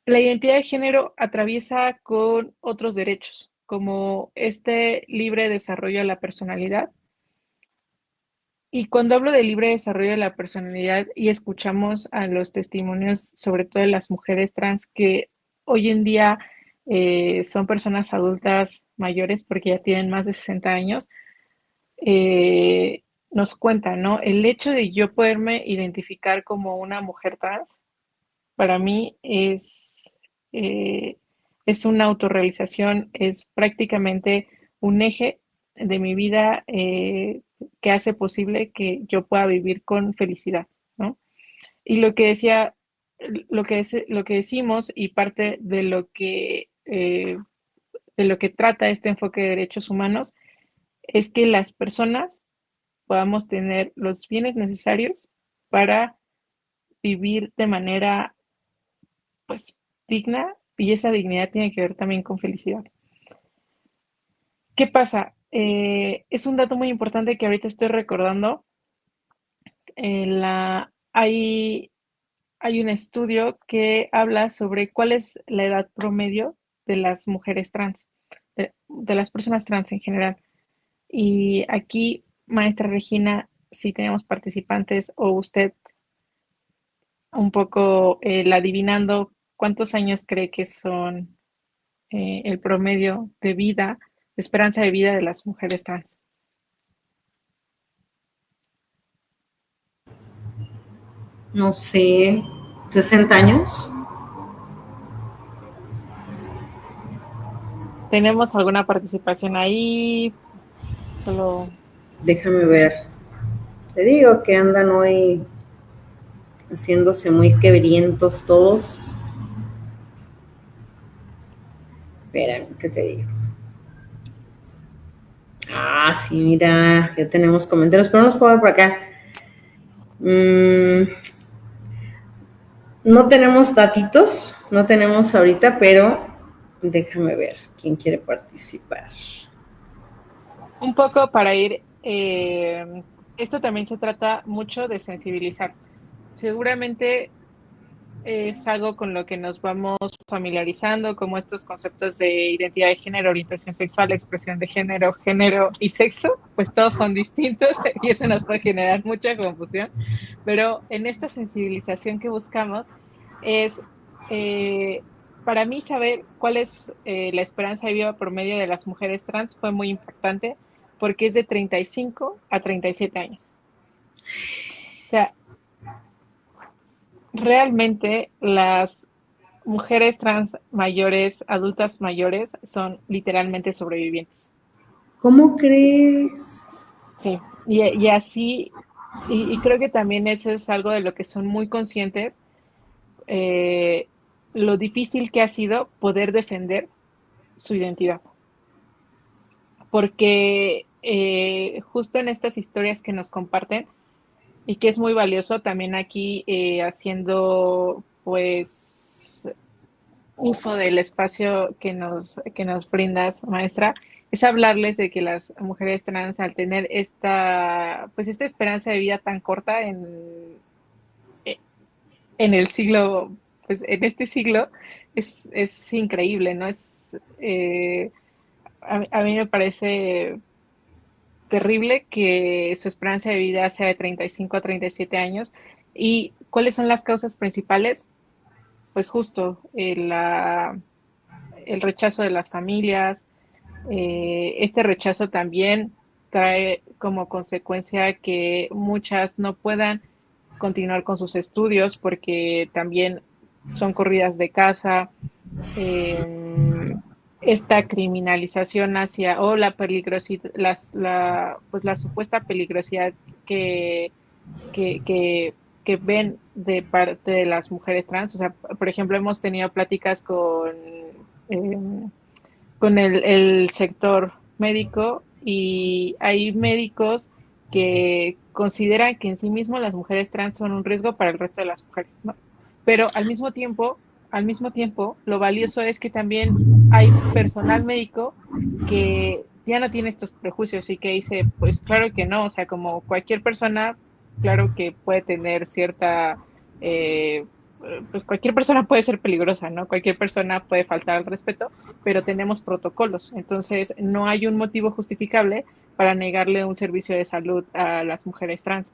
La identidad de género atraviesa con otros derechos, como este libre desarrollo de la personalidad, Y cuando hablo de libre desarrollo de la personalidad y escuchamos a los testimonios, sobre todo de las mujeres trans, que hoy en día son personas adultas mayores porque ya tienen más de 60 años, nos cuentan, ¿no? El hecho de yo poderme identificar como una mujer trans, para mí eh, es una autorrealización, es prácticamente un eje de mi vida que hace posible que yo pueda vivir con felicidad, ¿no? Y lo que decía, lo que decimos y parte de lo que trata este enfoque de derechos humanos es que las personas podamos tener los bienes necesarios para vivir de manera, pues, digna, y esa dignidad tiene que ver también con felicidad. ¿Qué pasa? Es un dato muy importante que ahorita estoy recordando. Hay, hay un estudio que habla sobre cuál es la edad promedio de las mujeres trans, de las personas trans en general. Y aquí, maestra Regina, si tenemos participantes o usted un poco adivinando cuántos años cree que son el promedio de vida, de esperanza de vida de las mujeres trans. No sé, 60 años. ¿Tenemos alguna participación ahí? Solo Déjame ver. Te digo que andan hoy haciéndose muy quebrientos todos. Espérame, ¿qué te digo? Ah, sí, mira, ya tenemos comentarios, pero no los puedo ver por acá. No tenemos datitos, no tenemos ahorita, pero déjame ver quién quiere participar. un poco para ir, esto también se trata mucho de sensibilizar. Seguramente es algo con lo que nos vamos familiarizando, como estos conceptos de identidad de género, orientación sexual, expresión de género, género y sexo, pues todos son distintos y eso nos puede generar mucha confusión, pero en esta sensibilización que buscamos es, para mí, saber cuál es la esperanza de vida promedio de las mujeres trans fue muy importante porque es de 35 a 37 años. O sea, realmente las mujeres trans mayores, adultas mayores, son literalmente sobrevivientes. ¿Cómo crees? Sí, y así, y creo que también eso es algo de lo que son muy conscientes, eh, lo difícil que ha sido poder defender su identidad. Porque justo en estas historias que nos comparten, y que es muy valioso también aquí haciendo pues uso del espacio que nos brindas, maestra, es hablarles de que las mujeres trans al tener pues esta esperanza de vida tan corta eh, en el siglo, pues en este siglo, es increíble, ¿no? A mí me parece terrible que su esperanza de vida sea de 35 a 37 años. ¿Y cuáles son las causas principales? Pues justo el rechazo de las familias. Este rechazo también trae como consecuencia que muchas no puedan continuar con sus estudios porque también son corridas de casa. Esta criminalización hacia o la peligrosidad, pues la supuesta peligrosidad que, que, que, que ven de parte de las mujeres trans. O sea, por ejemplo, hemos tenido pláticas eh, con el sector médico y hay médicos que consideran que en sí mismo las mujeres trans son un riesgo para el resto de las mujeres, ¿no? Pero al mismo tiempo, lo valioso es que también hay personal médico que ya no tiene estos prejuicios y que dice, pues claro que no, o sea, como cualquier persona, claro que puede tener cierta pues cualquier persona puede ser peligrosa, ¿no? Cualquier persona puede faltar al respeto, pero tenemos protocolos. Entonces, no hay un motivo justificable para negarle un servicio de salud a las mujeres trans.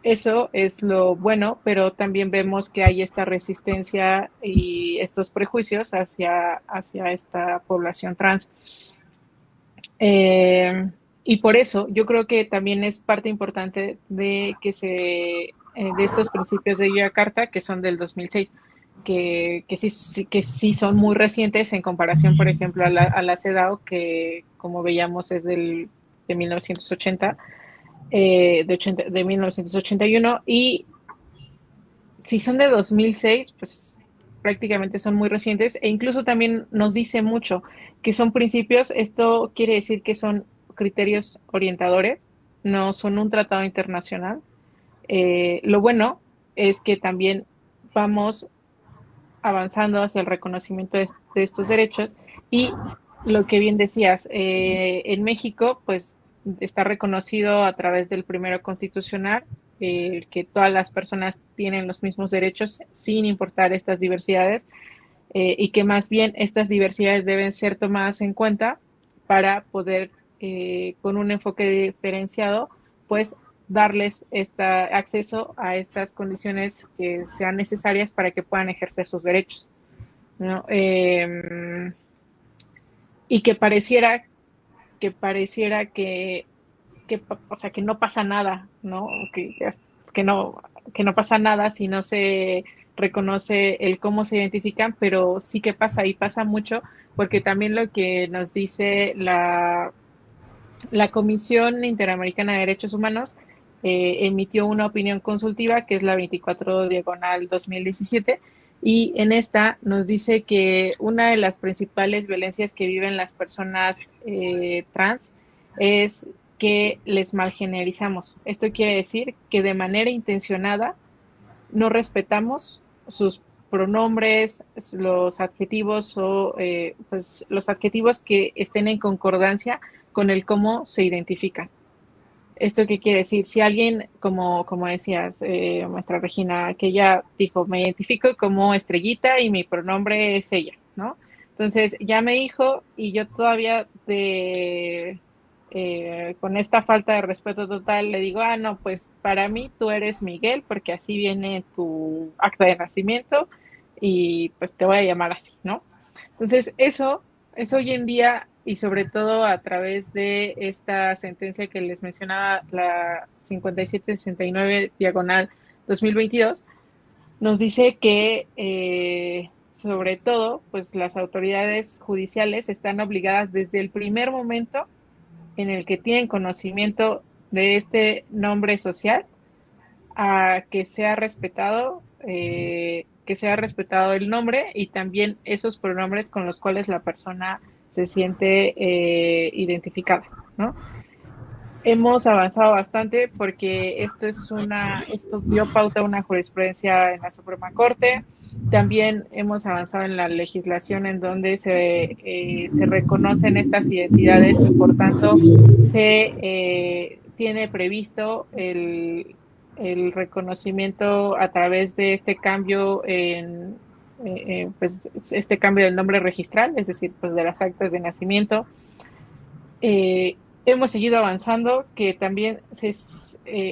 Eso es lo bueno, pero también vemos que hay esta resistencia y estos prejuicios hacia esta población trans. Eh, y por eso yo creo que también es parte importante de que de estos principios de Yakarta, que son del 2006, que sí son muy recientes en comparación, por ejemplo, a la CEDAW, que como veíamos es de 1980, de 1981, y si son de 2006, pues prácticamente son muy recientes e incluso también nos dice mucho que son principios. Esto quiere decir que son criterios orientadores, no son un tratado internacional. Lo bueno es que también vamos avanzando hacia el reconocimiento de estos derechos y lo que bien decías, en México pues está reconocido a través del primero constitucional, que todas las personas tienen los mismos derechos sin importar estas diversidades, y que más bien estas diversidades deben ser tomadas en cuenta para poder, con un enfoque diferenciado, pues darles este acceso a estas condiciones que sean necesarias para que puedan ejercer sus derechos, ¿no? Y que o sea, que no pasa nada, ¿no? Que no, que no pasa nada si no se reconoce el cómo se identifican, pero sí que pasa y pasa mucho, porque también lo que nos dice la Comisión Interamericana de Derechos Humanos emitió una opinión consultiva, que es la 24/2017, y en esta nos dice que una de las principales violencias que viven las personas trans es que les malgenerizamos. Esto quiere decir que de manera intencionada no respetamos sus pronombres, los adjetivos o pues los adjetivos que estén en concordancia con el cómo se identifican. ¿Esto qué quiere decir? Si alguien, como decías, maestra Regina, que ella dijo, me identifico como Estrellita y mi pronombre es ella, ¿no? Entonces ya me dijo y yo todavía con esta falta de respeto total le digo, no, pues para mí tú eres Miguel porque así viene tu acta de nacimiento y pues te voy a llamar así, ¿no? Entonces eso hoy en día y sobre todo a través de esta sentencia que les mencionaba, la 5769/2022, nos dice que sobre todo, pues las autoridades judiciales están obligadas desde el primer momento en el que tienen conocimiento de este nombre social a que sea respetado el nombre y también esos pronombres con los cuales la persona se siente identificada, ¿no? Hemos avanzado bastante porque esto dio pauta a una jurisprudencia en la Suprema Corte. También hemos avanzado en la legislación en donde se reconocen estas identidades y por tanto se tiene previsto el reconocimiento a través de este cambio pues este cambio del nombre registral, es decir, pues de las actas de nacimiento. Hemos seguido avanzando, que también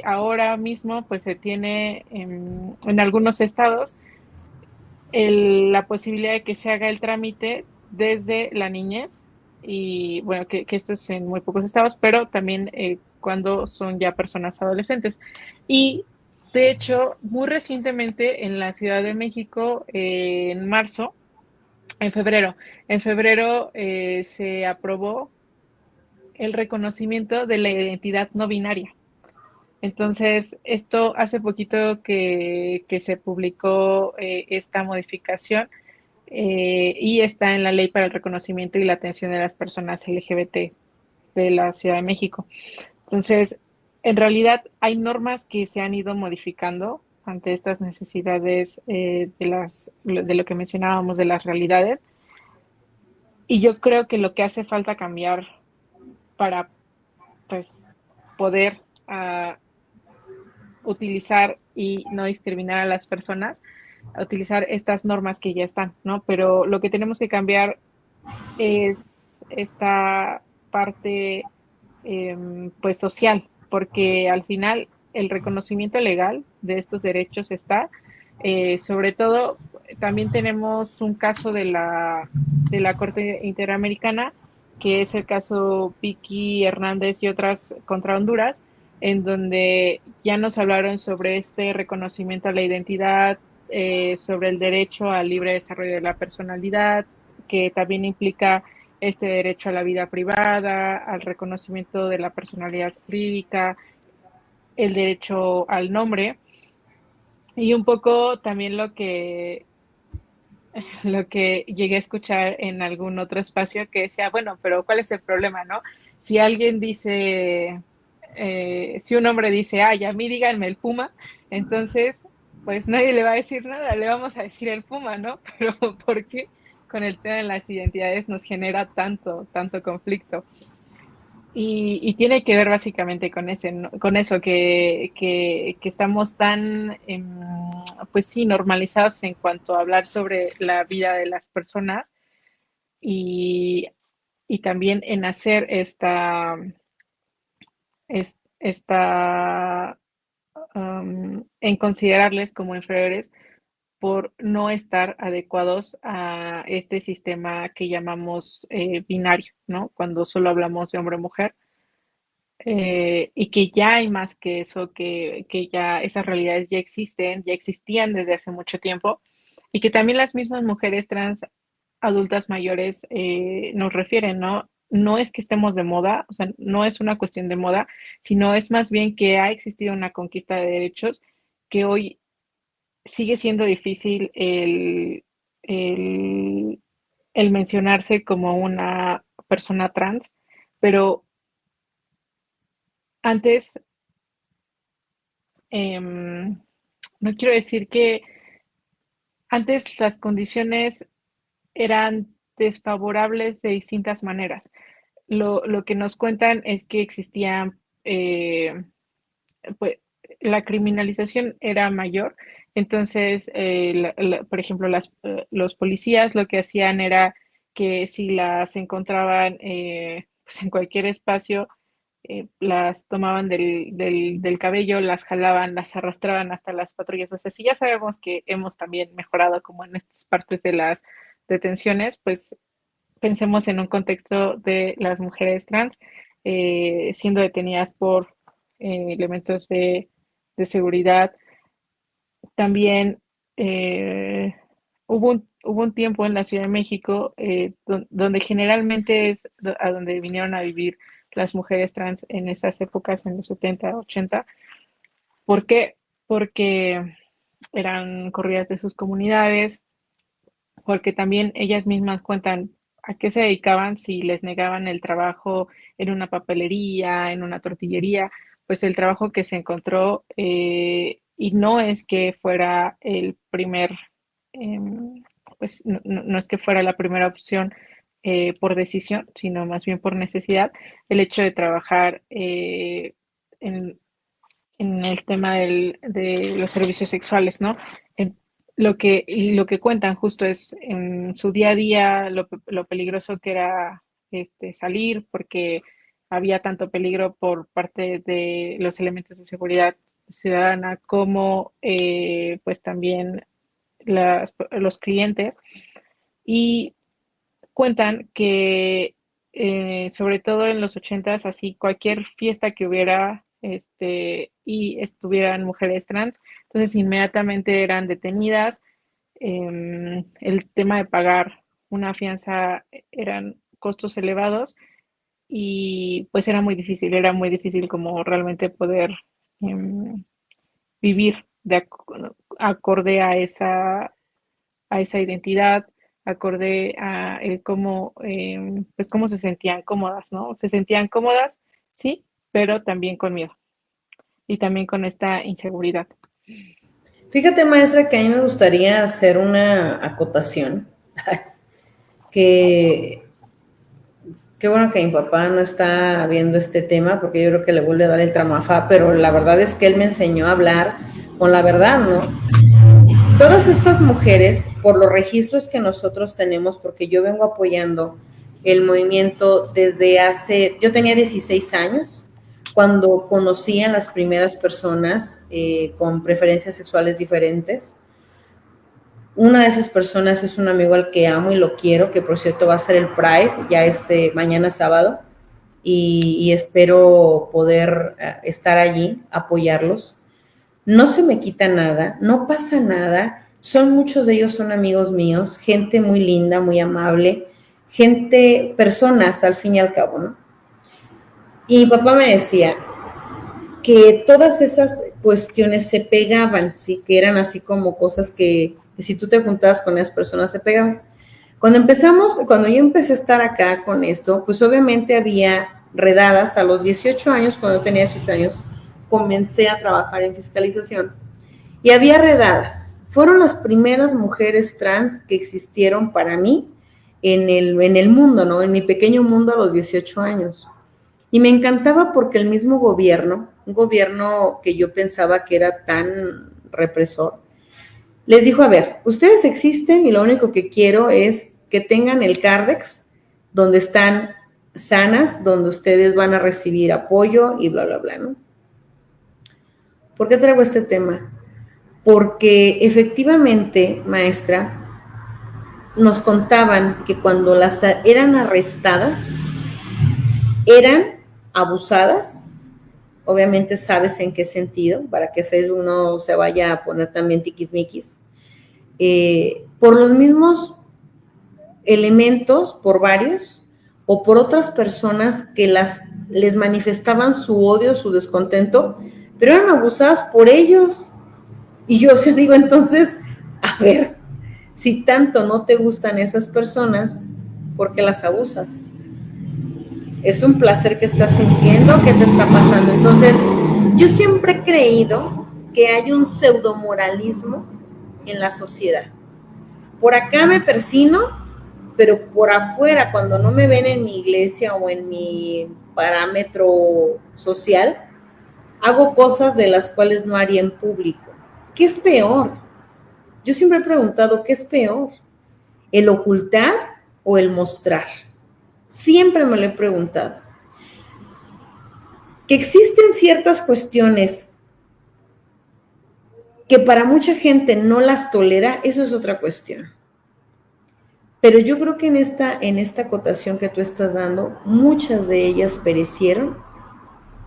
ahora mismo pues se tiene en algunos estados la posibilidad de que se haga el trámite desde la niñez y bueno, que esto es en muy pocos estados, pero también cuando son ya personas adolescentes. Y de hecho, muy recientemente en la Ciudad de México, en febrero se aprobó el reconocimiento de la identidad no binaria. Entonces, esto hace poquito que se publicó esta modificación y está en la Ley para el Reconocimiento y la Atención de las Personas LGBT de la Ciudad de México. Entonces, en realidad hay normas que se han ido modificando ante estas necesidades de lo que mencionábamos de las realidades. Y yo creo que lo que hace falta cambiar para pues, poder utilizar y no discriminar a las personas utilizar estas normas que ya están, ¿no? Pero lo que tenemos que cambiar es esta parte pues social, porque al final el reconocimiento legal de estos derechos está, sobre todo también tenemos un caso de la Corte Interamericana, que es el caso Vicky Hernández y otras contra Honduras, en donde ya nos hablaron sobre este reconocimiento a la identidad, sobre el derecho al libre desarrollo de la personalidad, que también implica este derecho a la vida privada, al reconocimiento de la personalidad jurídica, el derecho al nombre y un poco también lo que llegué a escuchar en algún otro espacio que decía, bueno, pero ¿cuál es el problema, no? Si alguien dice, si un hombre dice, ay, a mí díganme el Puma, entonces, pues nadie le va a decir nada, le vamos a decir el Puma, ¿no? Pero ¿por qué con el tema de las identidades nos genera tanto conflicto? Y tiene que ver básicamente con con eso, que estamos tan, pues sí, normalizados en cuanto a hablar sobre la vida de las personas y, y también en hacer esta en considerarles como inferiores por no estar adecuados a este sistema que llamamos binario, ¿no? Cuando solo hablamos de hombre-mujer. Y que ya hay más que eso, que ya esas realidades ya existen, ya existían desde hace mucho tiempo, y que también las mismas mujeres trans adultas mayores nos refieren, ¿no? No es que estemos de moda, o sea, no es una cuestión de moda, sino es más bien que ha existido una conquista de derechos que hoy sigue siendo difícil el, el mencionarse como una persona trans, pero antes em, no quiero decir que antes las condiciones eran desfavorables de distintas maneras. Lo que nos cuentan es que existía, pues, la criminalización era mayor, entonces, por ejemplo, los policías lo que hacían era que si las encontraban pues en cualquier espacio, las tomaban del cabello, las jalaban, las arrastraban hasta las patrullas. O sea, si ya sabemos que hemos también mejorado como en estas partes de las detenciones, pues pensemos en un contexto de las mujeres trans siendo detenidas por elementos de seguridad. También hubo un tiempo en la Ciudad de México donde generalmente es a donde vinieron a vivir las mujeres trans en esas épocas, en los 70, 80. ¿Por qué? Porque eran corridas de sus comunidades, porque también ellas mismas cuentan a qué se dedicaban si les negaban el trabajo en una papelería, en una tortillería, pues el trabajo que se encontró, y no es que fuera el primer, pues no es que fuera la primera opción por decisión, sino más bien por necesidad, el hecho de trabajar en, en el tema de los servicios sexuales, ¿no? En lo que cuentan justo es en su día a día lo peligroso que era salir, porque había tanto peligro por parte de los elementos de seguridad ciudadana como pues también los clientes. Y cuentan que sobre todo en los 80s, así cualquier fiesta que hubiera y estuvieran mujeres trans, entonces inmediatamente eran detenidas. El tema de pagar una fianza eran costos elevados y pues era muy difícil como realmente poder em, vivir acorde a esa identidad, acorde a el cómo, pues cómo se sentían cómodas, ¿no? Se sentían cómodas, sí, pero también con miedo y también con esta inseguridad. Fíjate, maestra, que a mí me gustaría hacer una acotación, que qué bueno que mi papá no está viendo este tema, porque yo creo que le vuelve a dar el tramafá, pero la verdad es que él me enseñó a hablar con la verdad, ¿no? todas estas mujeres, por los registros que nosotros tenemos, porque yo vengo apoyando el movimiento desde yo tenía 16 años, cuando conocí a las primeras personas con preferencias sexuales diferentes. Una de esas personas es un amigo al que amo y lo quiero, que por cierto va a ser el Pride, ya mañana sábado, y espero poder estar allí, apoyarlos. No se me quita nada, no pasa nada, muchos de ellos son amigos míos, gente muy linda, muy amable, personas al fin y al cabo, ¿no? Y mi papá me decía que todas esas cuestiones se pegaban, ¿sí? Que eran así como cosas que si tú te juntabas con esas personas se pegaban. Cuando yo empecé a estar acá con esto, pues obviamente había redadas a los 18 años, cuando yo tenía 18 años, comencé a trabajar en fiscalización y había redadas. Fueron las primeras mujeres trans que existieron para mí en el mundo, ¿no? En mi pequeño mundo a los 18 años. Y me encantaba porque el mismo gobierno, un gobierno que yo pensaba que era tan represor, les dijo, a ver, ustedes existen y lo único que quiero es que tengan el Cardex, donde están sanas, donde ustedes van a recibir apoyo y bla, bla, bla, ¿no? ¿Por qué traigo este tema? Porque efectivamente, maestra, nos contaban que cuando las eran arrestadas, eran abusadas, obviamente sabes en qué sentido, para que Facebook no se vaya a poner también tiquismiquis, por los mismos elementos, por varios, o por otras personas que les manifestaban su odio, su descontento, pero eran abusadas por ellos. Y yo se digo, entonces, a ver, si tanto no te gustan esas personas, ¿por qué las abusas? ¿Es un placer que estás sintiendo? ¿Qué te está pasando? Entonces, yo siempre he creído que hay un pseudomoralismo en la sociedad. Por acá me persino, pero por afuera, cuando no me ven en mi iglesia o en mi parámetro social, hago cosas de las cuales no haría en público. ¿Qué es peor? Yo siempre he preguntado, ¿qué es peor? ¿El ocultar o el mostrar? Siempre me lo he preguntado. Que existen ciertas cuestiones que para mucha gente no las tolera, eso es otra cuestión. Pero yo creo que en esta acotación que tú estás dando, muchas de ellas perecieron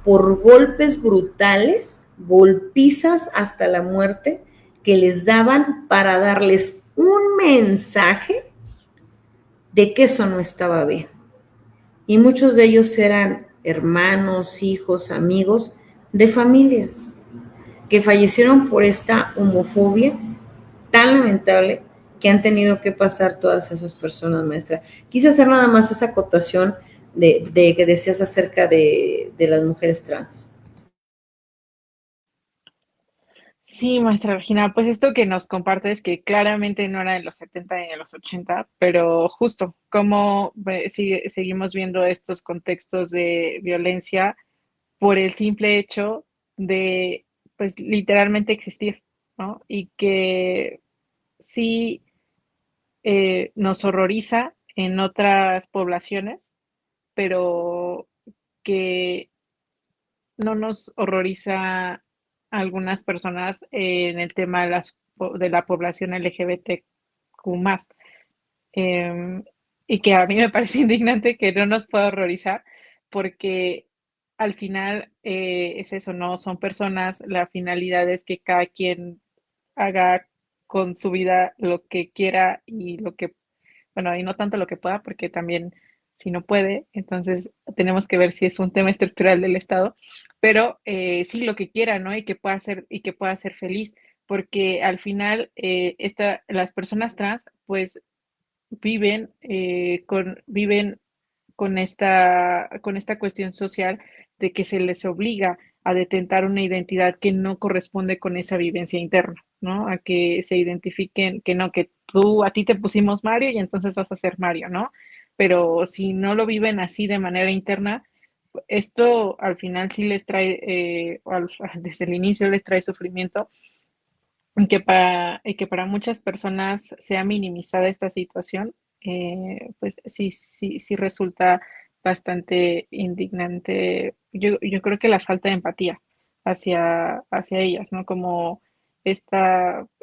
por golpes brutales, golpizas hasta la muerte, que les daban para darles un mensaje de que eso no estaba bien. Y muchos de ellos eran hermanos, hijos, amigos de familias que fallecieron por esta homofobia tan lamentable que han tenido que pasar todas esas personas, maestra. Quise hacer nada más esa acotación de que decías acerca de las mujeres trans. Sí, maestra Regina, pues esto que nos compartes que claramente no era de los 70 ni de los 80, pero justo como seguimos viendo estos contextos de violencia por el simple hecho de, pues, literalmente existir, ¿no? Y que sí nos horroriza en otras poblaciones, pero que no nos horroriza a algunas personas en el tema de la población LGBTQ más. Em, y que a mí me parece indignante que no nos pueda horrorizar, porque al final es eso, ¿no? Son personas, la finalidad es que cada quien haga con su vida lo que quiera y lo que, bueno, y no tanto lo que pueda, porque también si no puede, entonces tenemos que ver si es un tema estructural del Estado, pero sí lo que quiera, ¿no? Y que pueda ser feliz, porque al final las personas trans, pues viven con esta cuestión social de que se les obliga a detentar una identidad que no corresponde con esa vivencia interna, ¿no? A que se identifiquen que no, que a ti te pusimos Mario y entonces vas a ser Mario, ¿no? Pero si no lo viven así de manera interna, esto al final sí les trae, desde el inicio les trae sufrimiento y que para muchas personas se ha minimizado esta situación, pues sí, sí, sí resulta bastante indignante. Yo creo que la falta de empatía hacia ellas, ¿no? Como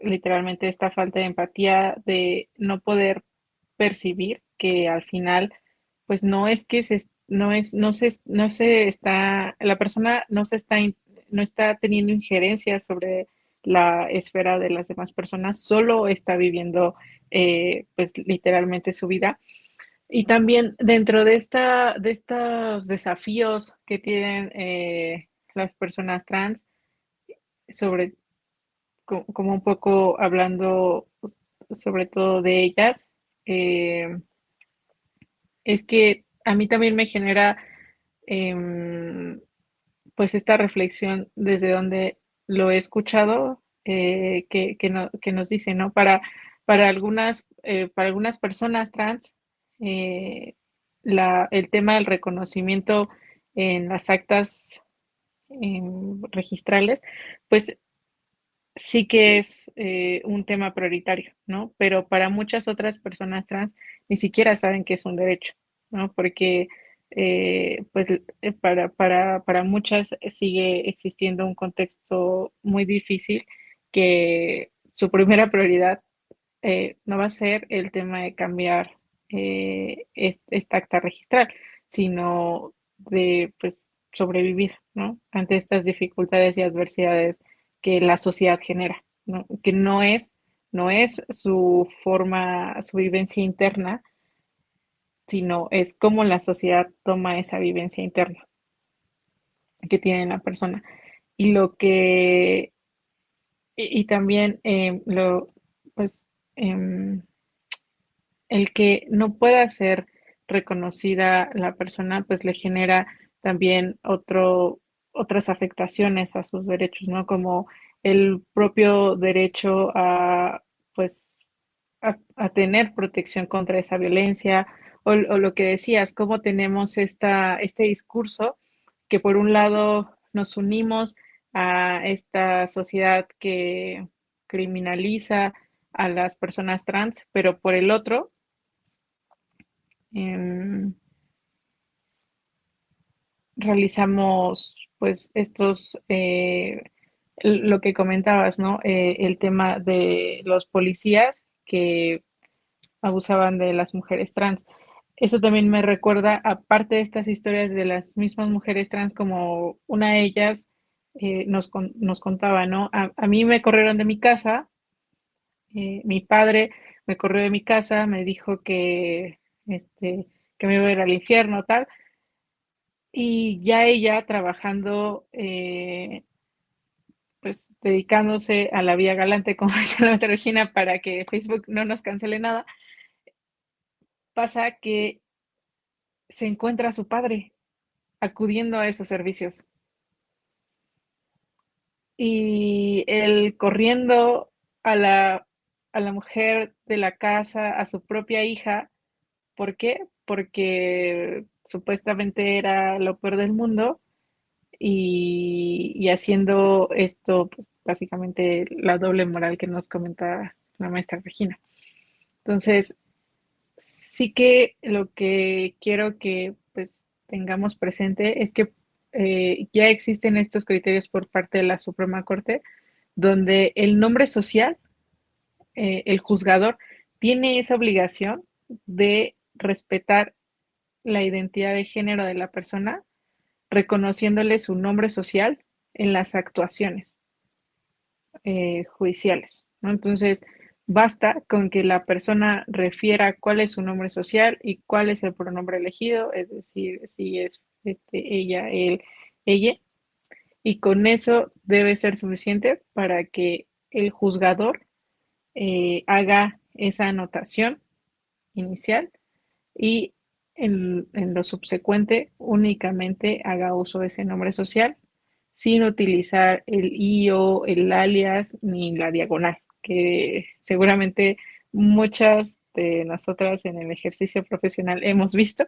literalmente esta falta de empatía de no poder percibir que al final, pues no es que no se está, la persona no está teniendo injerencia sobre la esfera de las demás personas, solo está viviendo pues literalmente su vida. Y también dentro de estos desafíos que tienen las personas trans, sobre como un poco hablando sobre todo de ellas, eh, es que a mí también me genera em, pues esta reflexión desde donde lo he escuchado, que nos dice, ¿no? Para algunas personas trans, eh, el tema del reconocimiento en las actas registrales, pues sí que es un tema prioritario, ¿no? Pero para muchas otras personas trans ni siquiera saben que es un derecho, ¿no? Porque pues para muchas sigue existiendo un contexto muy difícil que su primera prioridad no va a ser el tema de cambiar esta acta registral, sino de pues sobrevivir, ¿no? Ante estas dificultades y adversidades que la sociedad genera, ¿no? Que no es su forma, su vivencia interna, sino es cómo la sociedad toma esa vivencia interna que tiene la persona. Y lo que, y también pues, em, el que no pueda ser reconocida la persona, pues le genera también otras afectaciones a sus derechos, ¿no? Como el propio derecho pues, a tener protección contra esa violencia, o lo que decías, cómo tenemos este discurso que por un lado nos unimos a esta sociedad que criminaliza a las personas trans, pero por el otro, em, realizamos pues lo que comentabas, ¿no? El tema de los policías que abusaban de las mujeres trans. Eso también me recuerda, aparte de estas historias de las mismas mujeres trans, como una de ellas nos contaba, ¿no? A mí me corrieron de mi casa, mi padre me corrió de mi casa, me dijo que me iba a ir al infierno, tal. Y ya ella trabajando, pues dedicándose a la vida galante, como dice la maestra Regina, para que Facebook no nos cancele nada, pasa que se encuentra a su padre acudiendo a esos servicios. Y él corriendo a a la mujer de la casa, a su propia hija. ¿Por qué? Porque supuestamente era lo peor del mundo y haciendo esto, pues básicamente la doble moral que nos comenta la maestra Regina. Entonces, sí que lo que quiero que pues tengamos presente es que ya existen estos criterios por parte de la Suprema Corte, donde el nombre social, el juzgador, tiene esa obligación de respetar la identidad de género de la persona, reconociéndole su nombre social en las actuaciones judiciales, ¿no? Entonces, basta con que la persona refiera cuál es su nombre social y cuál es el pronombre elegido, es decir, si es ella, él, ella, y con eso debe ser suficiente para que el juzgador haga esa anotación inicial y en lo subsecuente únicamente haga uso de ese nombre social sin utilizar el IO, el alias ni la diagonal, que seguramente muchas de nosotras en el ejercicio profesional hemos visto.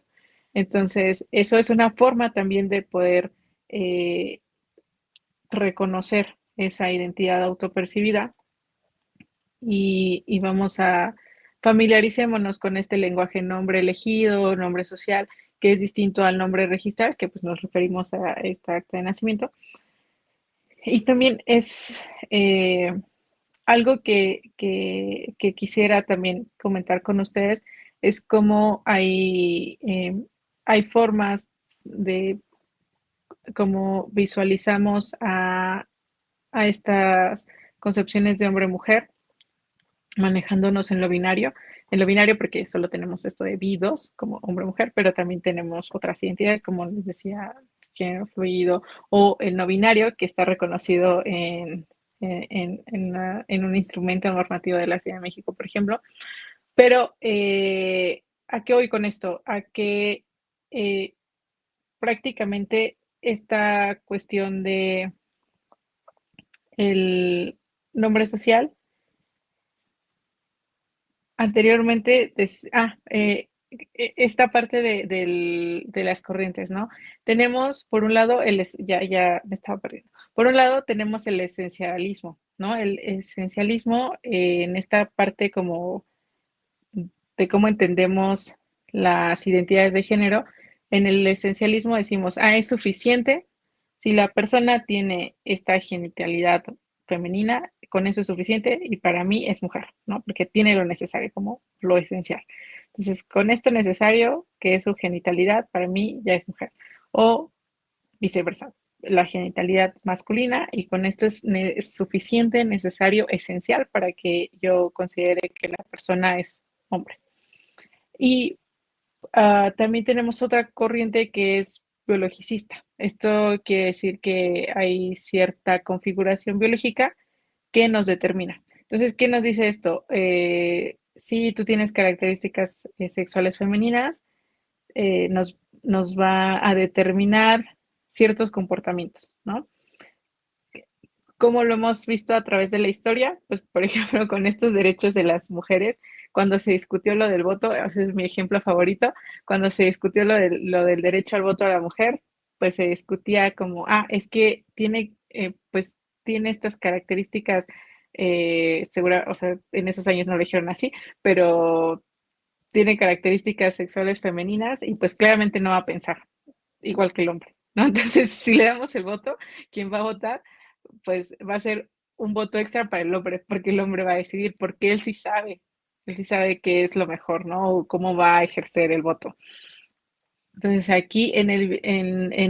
Entonces, eso es una forma también de poder eh, reconocer esa identidad autopercibida y vamos a familiaricémonos con este lenguaje nombre elegido, nombre social, que es distinto al nombre registral, que pues nos referimos a esta acta de nacimiento. Y también es algo que quisiera también comentar con ustedes, es cómo hay formas de cómo visualizamos a estas concepciones de hombre-mujer manejándonos en lo binario porque solo tenemos esto de vi-dos como hombre-mujer, pero también tenemos otras identidades, como les decía, género fluido o el no binario, que está reconocido en un instrumento normativo de la Ciudad de México, por ejemplo. Pero, ¿a qué voy con esto? A que eh, prácticamente esta cuestión de el nombre social anteriormente, esta parte de las corrientes, ¿no? Tenemos, por un lado, ya me estaba perdiendo. Por un lado, tenemos el esencialismo, ¿no? El esencialismo en esta parte como de cómo entendemos las identidades de género. En el esencialismo decimos, es suficiente si la persona tiene esta genitalidad femenina, con eso es suficiente y para mí es mujer, ¿no? Porque tiene lo necesario como lo esencial. Entonces, con esto necesario, que es su genitalidad, para mí ya es mujer. O viceversa, la genitalidad masculina y con esto es suficiente, necesario, esencial para que yo considere que la persona es hombre. Y también tenemos otra corriente que es biologicista. Esto quiere decir que hay cierta configuración biológica que nos determina. Entonces, ¿qué nos dice esto? Si tú tienes características sexuales femeninas, nos va a determinar ciertos comportamientos, ¿no? Como lo hemos visto a través de la historia, pues por ejemplo con estos derechos de las mujeres, cuando se discutió lo del voto, ese es mi ejemplo favorito, cuando se discutió lo del derecho al voto a la mujer, pues se discutía como, es que tiene, pues tiene estas características, o sea, en esos años no lo dijeron así, pero tiene características sexuales femeninas y pues claramente no va a pensar igual que el hombre, ¿no? Entonces, si le damos el voto, ¿quién va a votar? Pues va a ser un voto extra para el hombre, porque el hombre va a decidir, porque él sí sabe qué es lo mejor, ¿no? O cómo va a ejercer el voto. Entonces aquí en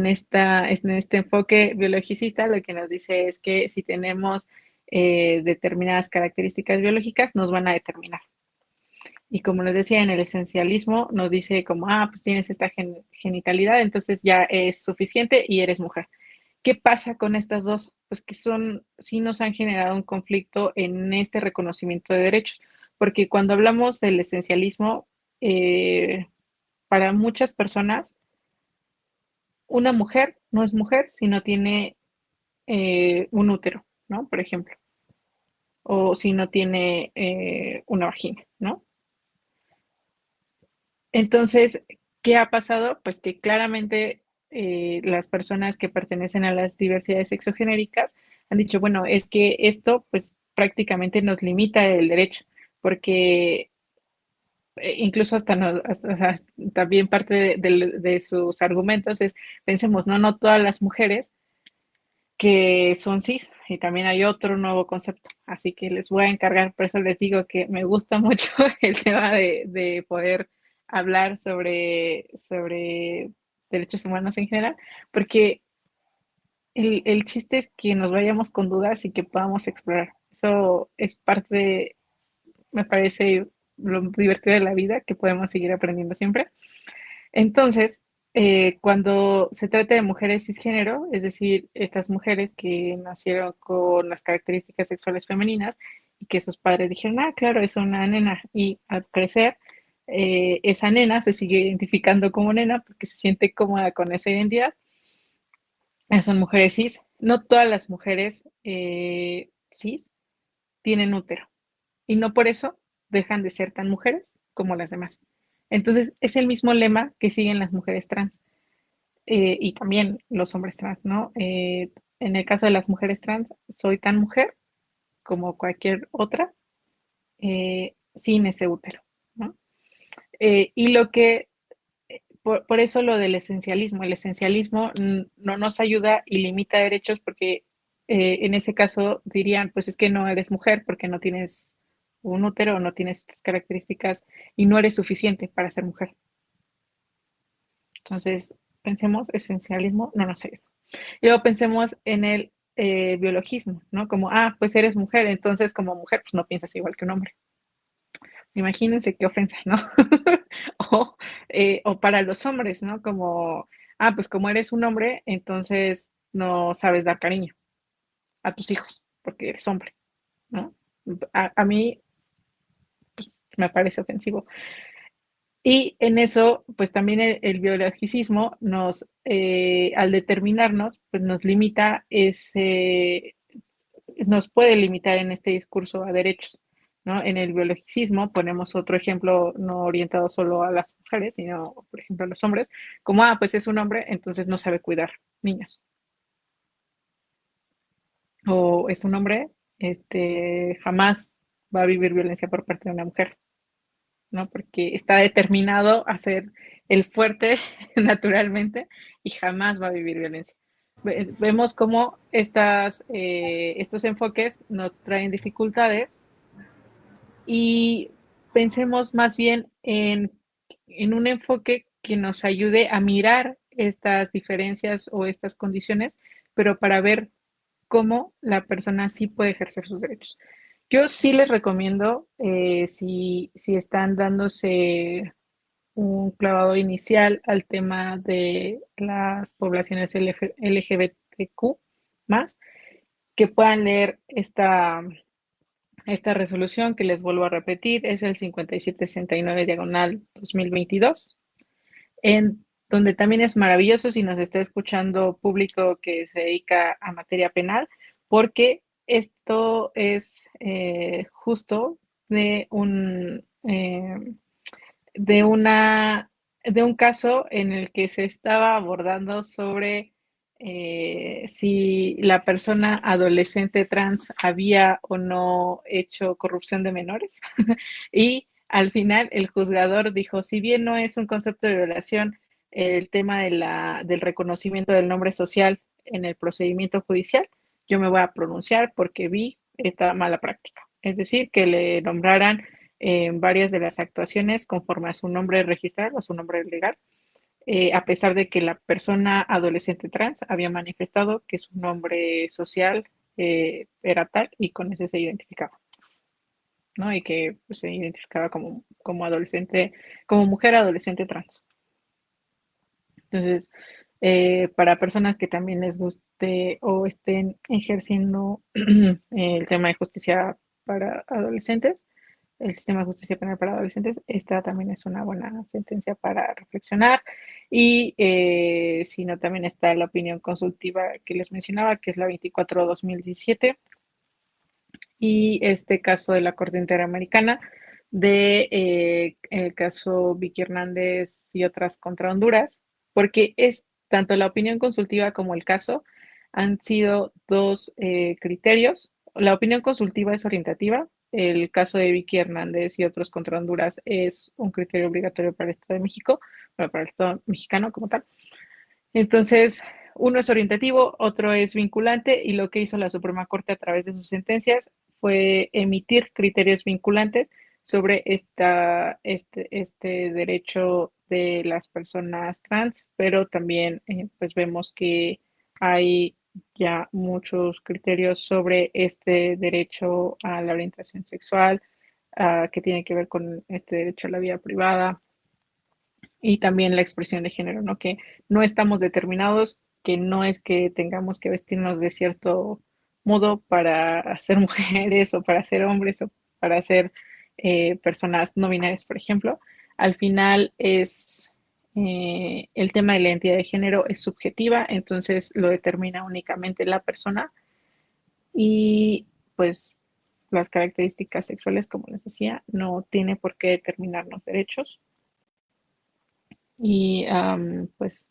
este enfoque biologicista lo que nos dice es que si tenemos determinadas características biológicas nos van a determinar. Y como les decía, en el esencialismo nos dice como, pues tienes esta genitalidad, entonces ya es suficiente y eres mujer. ¿Qué pasa con estas dos? Pues que sí nos han generado un conflicto en este reconocimiento de derechos, porque cuando hablamos del esencialismo, eh, para muchas personas, una mujer no es mujer si no tiene un útero, ¿no? Por ejemplo, o si no tiene una vagina, ¿no? Entonces, ¿qué ha pasado? Pues que claramente las personas que pertenecen a las diversidades sexogenéricas han dicho, bueno, es que esto pues prácticamente nos limita el derecho, porque incluso también parte de sus argumentos es, pensemos, no todas las mujeres que son cis, y también hay otro nuevo concepto, así que les voy a encargar, por eso les digo que me gusta mucho el tema de poder hablar sobre derechos humanos en general, porque el chiste es que nos vayamos con dudas y que podamos explorar. Eso es parte me parece lo divertido de la vida, que podemos seguir aprendiendo siempre. Entonces, cuando se trata de mujeres cisgénero, es decir, estas mujeres que nacieron con las características sexuales femeninas y que sus padres dijeron, claro, es una nena, y al crecer, esa nena se sigue identificando como nena porque se siente cómoda con esa identidad, son mujeres cis. No todas las mujeres cis tienen útero y no por eso dejan de ser tan mujeres como las demás. Entonces, es el mismo lema que siguen las mujeres trans y también los hombres trans, ¿no? En el caso de las mujeres trans, soy tan mujer como cualquier otra sin ese útero, ¿no? Y lo que, por eso lo del esencialismo, el esencialismo no nos ayuda y limita derechos porque en ese caso dirían, pues es que no eres mujer porque no tienes un útero, no tienes estas características y no eres suficiente para ser mujer. Entonces, pensemos, esencialismo no nos ayuda. Y luego pensemos en el biologismo, ¿no? Como, pues eres mujer, entonces como mujer, pues no piensas igual que un hombre. Imagínense qué ofensa, ¿no? O, o para los hombres, ¿no? Como, pues como eres un hombre, entonces no sabes dar cariño a tus hijos, porque eres hombre, ¿no? A mí me parece ofensivo. Y en eso, pues también el biologicismo al determinarnos, pues nos limita nos puede limitar en este discurso a derechos, ¿no? En el biologicismo ponemos otro ejemplo no orientado solo a las mujeres, sino, por ejemplo, a los hombres, como, pues es un hombre, entonces no sabe cuidar niños. O es un hombre, jamás va a vivir violencia por parte de una mujer, ¿no? Porque está determinado a ser el fuerte naturalmente y jamás va a vivir violencia. Vemos cómo estos enfoques nos traen dificultades y pensemos más bien en un enfoque que nos ayude a mirar estas diferencias o estas condiciones, pero para ver cómo la persona sí puede ejercer sus derechos. Yo sí les recomiendo, si están dándose un clavado inicial al tema de las poblaciones LGBTQ más, que puedan leer esta resolución que les vuelvo a repetir, es el 5769 diagonal 2022, en donde también es maravilloso si nos está escuchando público que se dedica a materia penal, porque esto es justo de de una, de un caso en el que se estaba abordando sobre si la persona adolescente trans había o no hecho corrupción de menores. Y al final el juzgador dijo, si bien no es un concepto de violación, el tema del reconocimiento del nombre social en el procedimiento judicial, yo me voy a pronunciar porque vi esta mala práctica. Es decir, que le nombraran en varias de las actuaciones conforme a su nombre registral o su nombre legal, a pesar de que la persona adolescente trans había manifestado que su nombre social era tal y con ese se identificaba, ¿no? Y que pues, se identificaba como adolescente, como mujer adolescente trans. Entonces, para personas que también les guste o estén ejerciendo el tema de justicia para adolescentes, el sistema de justicia penal para adolescentes, esta también es una buena sentencia para reflexionar. Y si no, también está la opinión consultiva que les mencionaba, que es la 24/2017, y este caso de la Corte Interamericana de el caso Vicky Hernández y otras contra Honduras, porque es tanto la opinión consultiva como el caso han sido dos criterios. La opinión consultiva es orientativa, el caso de Vicky Hernández y otros contra Honduras es un criterio obligatorio para el Estado de México, bueno, para el Estado mexicano como tal. Entonces, uno es orientativo, otro es vinculante y lo que hizo la Suprema Corte a través de sus sentencias fue emitir criterios vinculantes sobre este derecho de las personas trans, pero también pues vemos que hay ya muchos criterios sobre este derecho a la orientación sexual, que tiene que ver con este derecho a la vida privada, y también la expresión de género, ¿no? Que no estamos determinados, que no es que tengamos que vestirnos de cierto modo para ser mujeres o para ser hombres o para ser personas no binarias, por ejemplo. Al final el tema de la identidad de género es subjetiva, entonces lo determina únicamente la persona y pues las características sexuales, como les decía, no tiene por qué determinarnos derechos. Y pues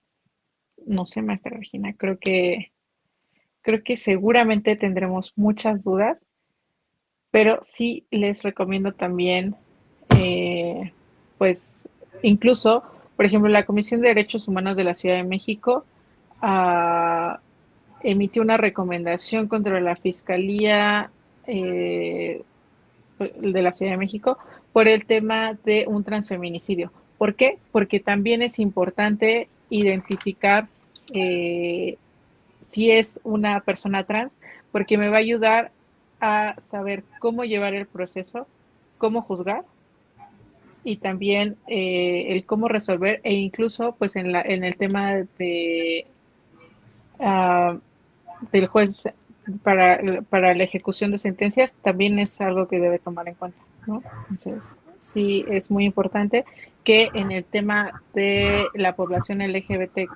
no sé, maestra Regina, creo que seguramente tendremos muchas dudas pero sí les recomiendo también, pues, incluso, por ejemplo, la Comisión de Derechos Humanos de la Ciudad de México ah, emitió una recomendación contra la Fiscalía eh, de la Ciudad de México por el tema de un transfeminicidio. ¿Por qué? Porque también es importante identificar eh, si es una persona trans, porque me va a ayudar a saber cómo llevar el proceso, cómo juzgar y también el cómo resolver e incluso pues en el tema de uh, del juez para la ejecución de sentencias también es algo que debe tomar en cuenta, ¿no? Entonces, sí es muy importante que en el tema de la población LGBTQ+,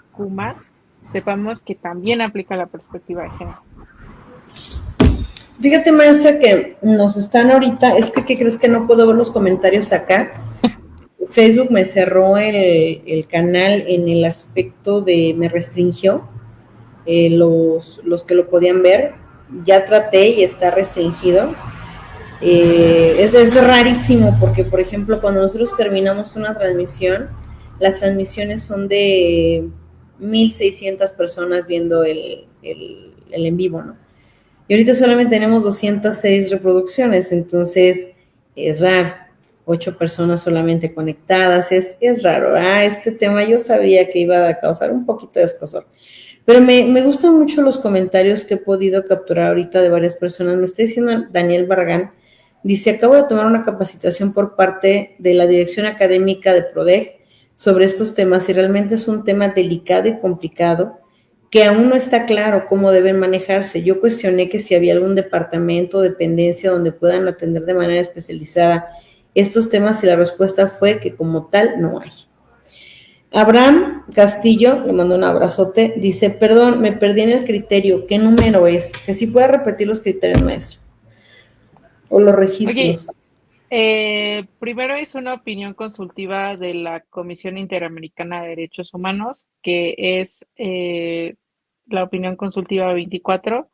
sepamos que también aplica la perspectiva de género. Fíjate, maestra, que nos están ahorita, es que, ¿qué crees que no puedo ver los comentarios acá? Facebook me cerró el canal en el aspecto de, me restringió los que lo podían ver. Ya traté y está restringido. Es rarísimo porque, por ejemplo, cuando nosotros terminamos una transmisión, las transmisiones son de 1,600 personas viendo el en vivo, ¿no? Y ahorita solamente tenemos 206 reproducciones, entonces es raro. 8 personas solamente conectadas, es raro. Este tema yo sabía que iba a causar un poquito de escozor. Pero me gustan mucho los comentarios que he podido capturar ahorita de varias personas. Me está diciendo Daniel Barragán, dice, acabo de tomar una capacitación por parte de la Dirección Académica de PRODEG sobre estos temas y realmente es un tema delicado y complicado que aún no está claro cómo deben manejarse. Yo cuestioné que si había algún departamento o dependencia donde puedan atender de manera especializada estos temas y la respuesta fue que como tal no hay. Abraham Castillo, le mando un abrazote, dice, perdón, me perdí en el criterio, ¿qué número es? Que si puede repetir los criterios, maestro, o los Oye, registros. primero es una opinión consultiva de la Comisión Interamericana de Derechos Humanos, que es la opinión consultiva 24,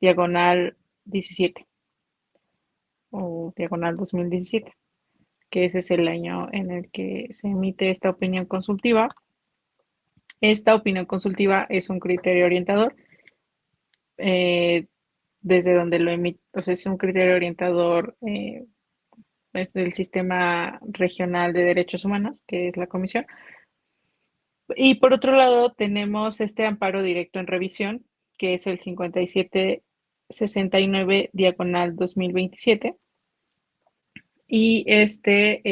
diagonal 17 o diagonal 2017, que ese es el año en el que se emite esta opinión consultiva. Esta opinión consultiva es un criterio orientador, eh, desde donde lo emite, o sea, es un criterio orientador desde el Sistema Regional de Derechos Humanos, que es la Comisión. Y por otro lado, tenemos este amparo directo en revisión, que es el 5769 diagonal 2027. Y este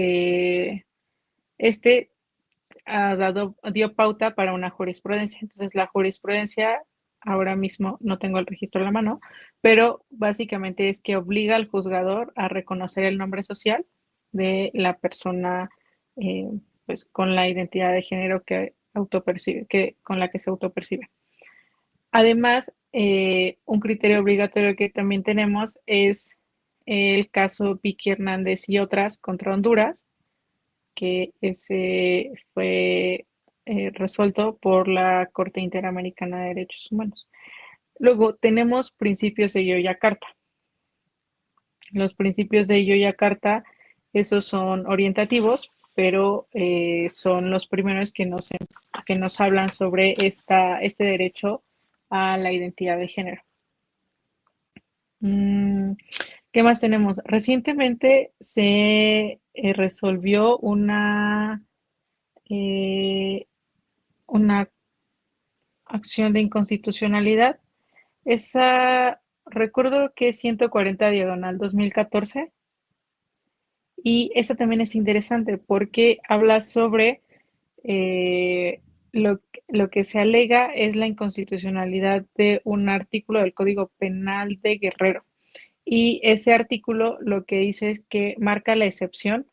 dio pauta para una jurisprudencia. Entonces, la jurisprudencia, ahora mismo no tengo el registro en la mano, pero básicamente es que obliga al juzgador a reconocer el nombre social de la persona eh, pues, con la identidad de género que autopercibe, con la que se autopercibe. Además, un criterio obligatorio que también tenemos es el caso Vicky Hernández y otras contra Honduras, que ese fue resuelto por la Corte Interamericana de Derechos Humanos. Luego tenemos principios de Yogyakarta. Los principios de Yogyakarta, esos son orientativos, pero son los primeros que nos hablan sobre este derecho a la identidad de género. ¿Qué más tenemos? Recientemente se resolvió eh, una acción de inconstitucionalidad. Esa, recuerdo que es 140 diagonal 2014 y esa también es interesante porque habla sobre eh, lo que se alega es la inconstitucionalidad de un artículo del Código Penal de Guerrero. Y ese artículo lo que dice es que marca la excepción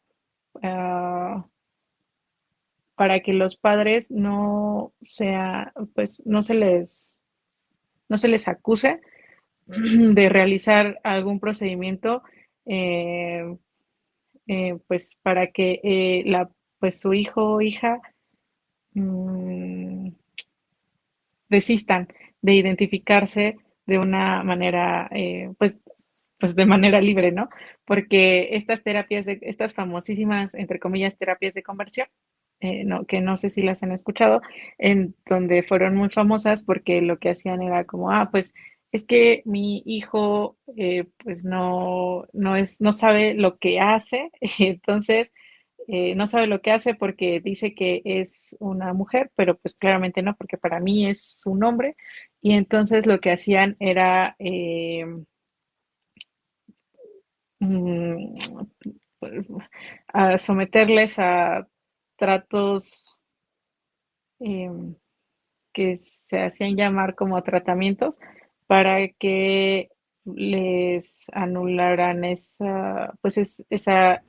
uh, para que los padres pues no se les acuse de realizar algún procedimiento, eh, pues para que pues su hijo o hija mmm, desistan de identificarse de una manera, pues pues de manera libre, ¿no? Porque estas terapias, estas famosísimas, entre comillas, terapias de conversión, no, que no sé si las han escuchado, en donde fueron muy famosas porque lo que hacían era como, pues es que mi hijo pues no sabe lo que hace, y entonces no sabe lo que hace porque dice que es una mujer, pero pues claramente no, porque para mí es un hombre, y entonces lo que hacían era mm, a someterles a tratos em, que se hacían llamar como tratamientos para que les anularan esa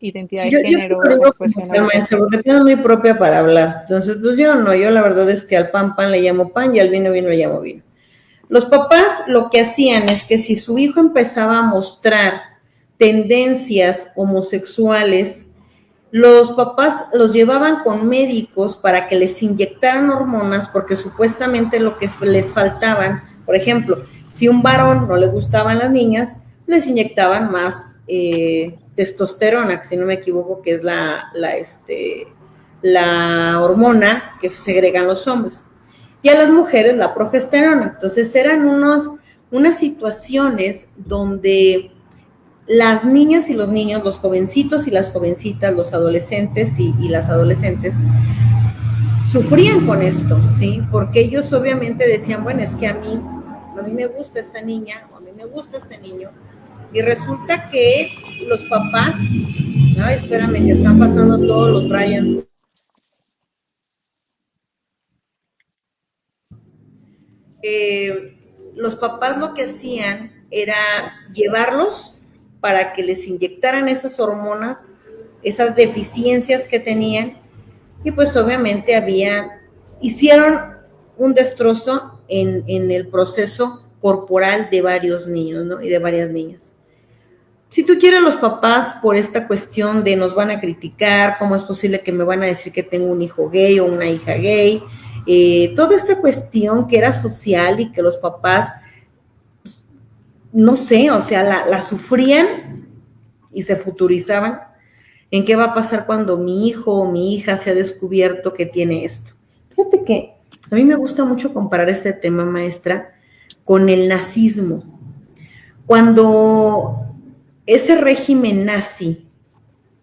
identidad de Yo te género, lo esa digo como expresión tal, maestra, orientación. porque tengo muy propia para hablar. Entonces, pues yo no, yo la verdad es que al pan pan le llamo pan y al vino vino le llamo vino. Los papás lo que hacían es que si su hijo empezaba a mostrar tendencias homosexuales, los papás los llevaban con médicos para que les inyectaran hormonas porque supuestamente lo que les faltaban, por ejemplo, si un varón no le gustaban las niñas, les inyectaban más testosterona, que si no me equivoco que es la hormona que segregan los hombres. Y a las mujeres la progesterona. Entonces eran unas situaciones donde las niñas y los niños, los jovencitos y las jovencitas, los adolescentes y las adolescentes, sufrían con esto, ¿sí? Porque ellos obviamente decían, bueno, es que a mí me gusta esta niña o a mí me gusta este niño. Y resulta que los papás, ay, espérame, que están pasando todos los Bryans. Los papás lo que hacían era llevarlos para que les inyectaran esas hormonas, esas deficiencias que tenían, y pues obviamente hicieron un destrozo en el proceso corporal de varios niños, ¿no? Y de varias niñas. Si tú quieres, los papás, por esta cuestión de nos van a criticar, cómo es posible que me van a decir que tengo un hijo gay o una hija gay, toda esta cuestión que era social y que los papás, pues, no sé, o sea, la sufrían y se futurizaban en qué va a pasar cuando mi hijo o mi hija se ha descubierto que tiene esto. Fíjate que a mí me gusta mucho comparar este tema, maestra, con el nazismo. Cuando ese régimen nazi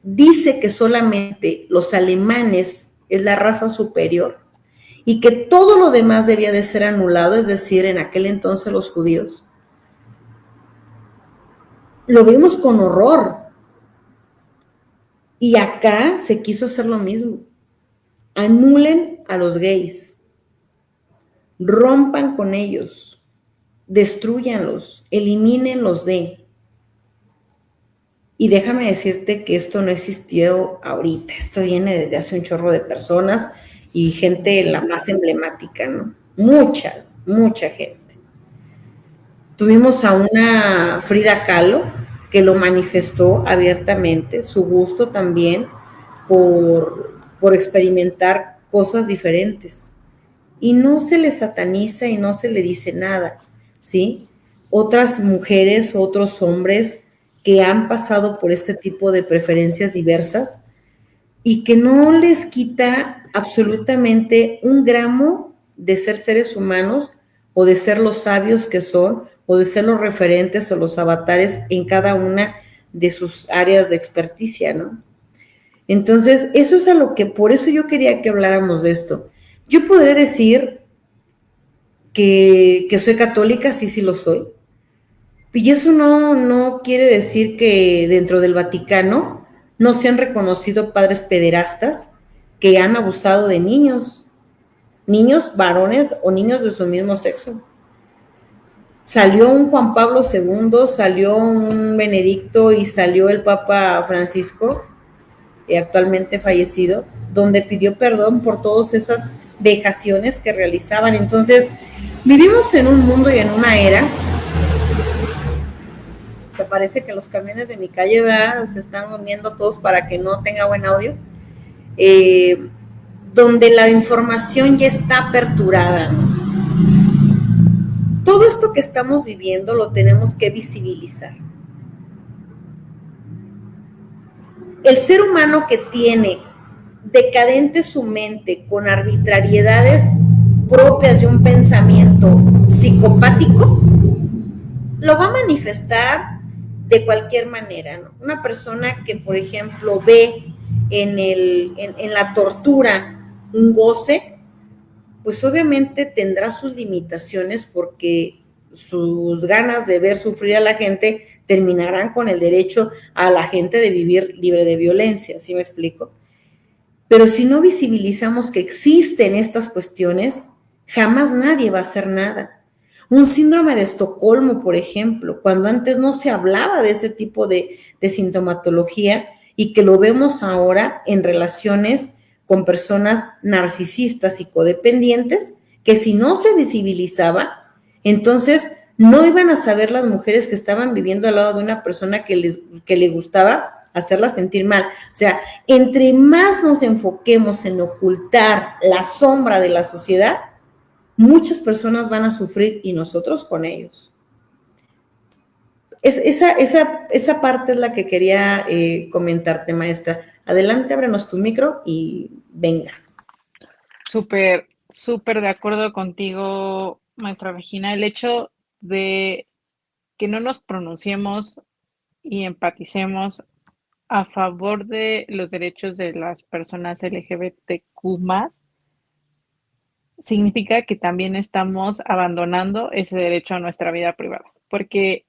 dice que solamente los alemanes es la raza superior y que todo lo demás debía de ser anulado, es decir, en aquel entonces los judíos, lo vimos con horror. Y acá se quiso hacer lo mismo. Anulen a los gays, rompan con ellos, destruyanlos, elimínenlos de. Y déjame decirte que esto no existió ahorita, esto viene desde hace un chorro de personas y gente la más emblemática, ¿no? Mucha gente. Tuvimos a una Frida Kahlo que lo manifestó abiertamente, su gusto también por experimentar cosas diferentes. Y no se le sataniza y no se le dice nada, ¿sí? Otras mujeres, otros hombres que han pasado por este tipo de preferencias diversas y que no les quita absolutamente un gramo de ser seres humanos o de ser los sabios que son o de ser los referentes o los avatares en cada una de sus áreas de experticia, ¿no? Entonces, eso es por eso yo quería que habláramos de esto. Yo podré decir que soy católica, sí lo soy, y eso no quiere decir que dentro del Vaticano no se han reconocido padres pederastas que han abusado de niños varones o niños de su mismo sexo. Salió un Juan Pablo II, salió un Benedicto y salió el Papa Francisco, actualmente fallecido, donde pidió perdón por todas esas vejaciones que realizaban. Entonces, vivimos en un mundo y en una era que parece que los camiones de mi calle se están uniendo todos para que no tenga buen audio, donde la información ya está aperturada, ¿no? Todo esto que estamos viviendo lo tenemos que visibilizar. el ser humano que tiene decadente su mente con arbitrariedades propias de un pensamiento psicopático, lo va a manifestar de cualquier manera, ¿no? Una persona que, por ejemplo, ve en la tortura un goce, pues obviamente tendrá sus limitaciones porque sus ganas de ver sufrir a la gente terminarán con el derecho a la gente de vivir libre de violencia, ¿sí me explico? Pero si no visibilizamos que existen estas cuestiones, jamás nadie va a hacer nada. Un síndrome de Estocolmo, por ejemplo, cuando antes no se hablaba de ese tipo de sintomatología y que lo vemos ahora en relaciones con personas narcisistas y codependientes, que si no se visibilizaba, entonces no iban a saber las mujeres que estaban viviendo al lado de una persona que le gustaba hacerla sentir mal. O sea, entre más nos enfoquemos en ocultar la sombra de la sociedad, muchas personas van a sufrir y nosotros con ellos. Esa parte es la que quería comentarte, maestra. Adelante, ábrenos tu micro y venga. Súper, súper de acuerdo contigo, maestra Regina. El hecho de que no nos pronunciemos y empaticemos a favor de los derechos de las personas LGBTQ+, significa que también estamos abandonando ese derecho a nuestra vida privada, porque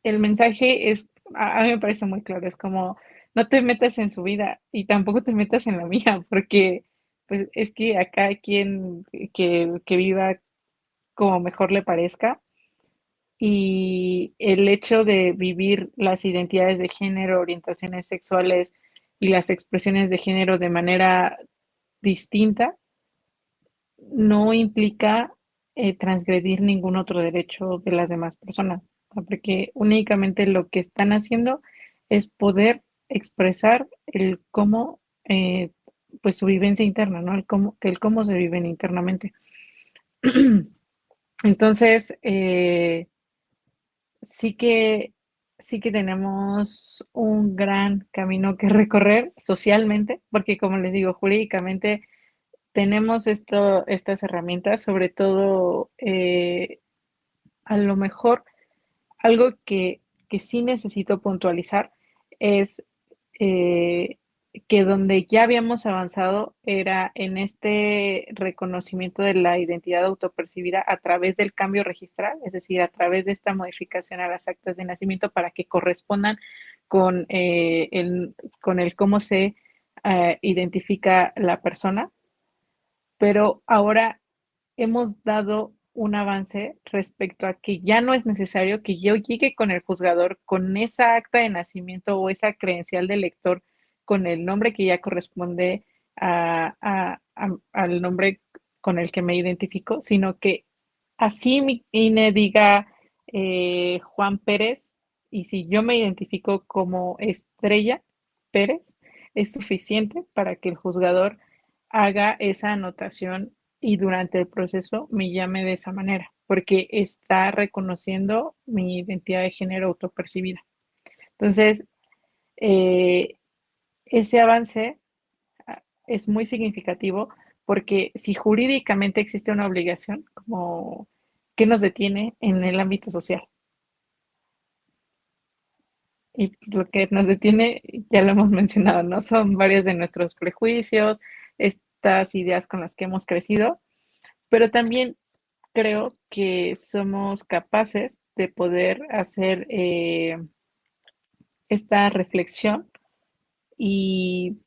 el mensaje es, a mí me parece muy claro, es como, no te metas en su vida y tampoco te metas en la mía, porque pues es que acá quien que viva como mejor le parezca, y el hecho de vivir las identidades de género, orientaciones sexuales y las expresiones de género de manera distinta no implica transgredir ningún otro derecho de las demás personas, ¿no? Porque únicamente lo que están haciendo es poder expresar el cómo, pues su vivencia interna, ¿no? El cómo se viven internamente. Entonces, sí que, sí que tenemos un gran camino que recorrer socialmente, porque como les digo, jurídicamente tenemos estas herramientas, sobre todo a lo mejor algo que sí necesito puntualizar es eh, que donde ya habíamos avanzado era en este reconocimiento de la identidad autopercibida a través del cambio registral, es decir, a través de esta modificación a las actas de nacimiento para que correspondan con, con el cómo se identifica la persona, pero ahora hemos dado un avance respecto a que ya no es necesario que yo llegue con el juzgador con esa acta de nacimiento o esa credencial de lector con el nombre que ya corresponde al nombre con el que me identifico, sino que así mi INE diga Juan Pérez, y si yo me identifico como Estrella Pérez, es suficiente para que el juzgador haga esa anotación y durante el proceso me llame de esa manera, porque está reconociendo mi identidad de género autopercibida. Entonces, eh, ese avance es muy significativo porque si jurídicamente existe una obligación, como ¿qué nos detiene en el ámbito social? Y pues, lo que nos detiene, ya lo hemos mencionado, ¿no? Son varios de nuestros prejuicios, estas ideas con las que hemos crecido, pero también creo que somos capaces de poder hacer esta reflexión y,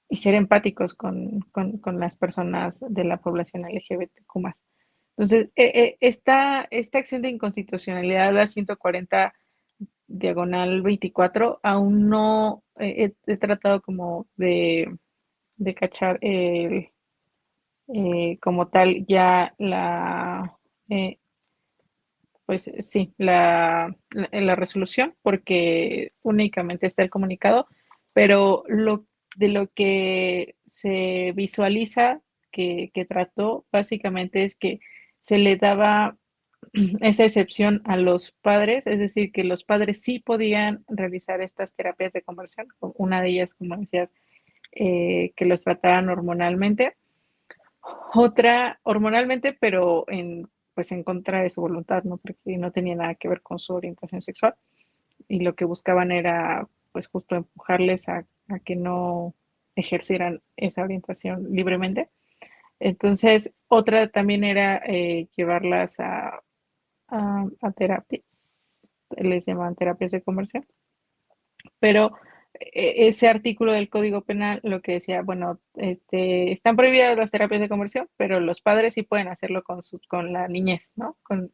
y ser empáticos con las personas de la población LGBTQ+. Entonces, esta acción de inconstitucionalidad, la 140 diagonal 24, aún no he tratado como de cachar como tal ya eh, pues sí, la resolución, porque únicamente está el comunicado, pero de lo que se visualiza que trató básicamente es que se le daba esa excepción a los padres, es decir, que los padres sí podían realizar estas terapias de conversión. Una de ellas, como decías, que los trataran hormonalmente. Otra hormonalmente, pero pues en contra de su voluntad, ¿no? Porque no tenía nada que ver con su orientación sexual. Y lo que buscaban era, pues, justo empujarles a que no ejercieran esa orientación libremente. Entonces, otra también era llevarlas a terapias, les llaman terapias de conversión, pero ese artículo del Código Penal lo que decía, bueno, están prohibidas las terapias de conversión, pero los padres sí pueden hacerlo con la niñez, ¿no? Con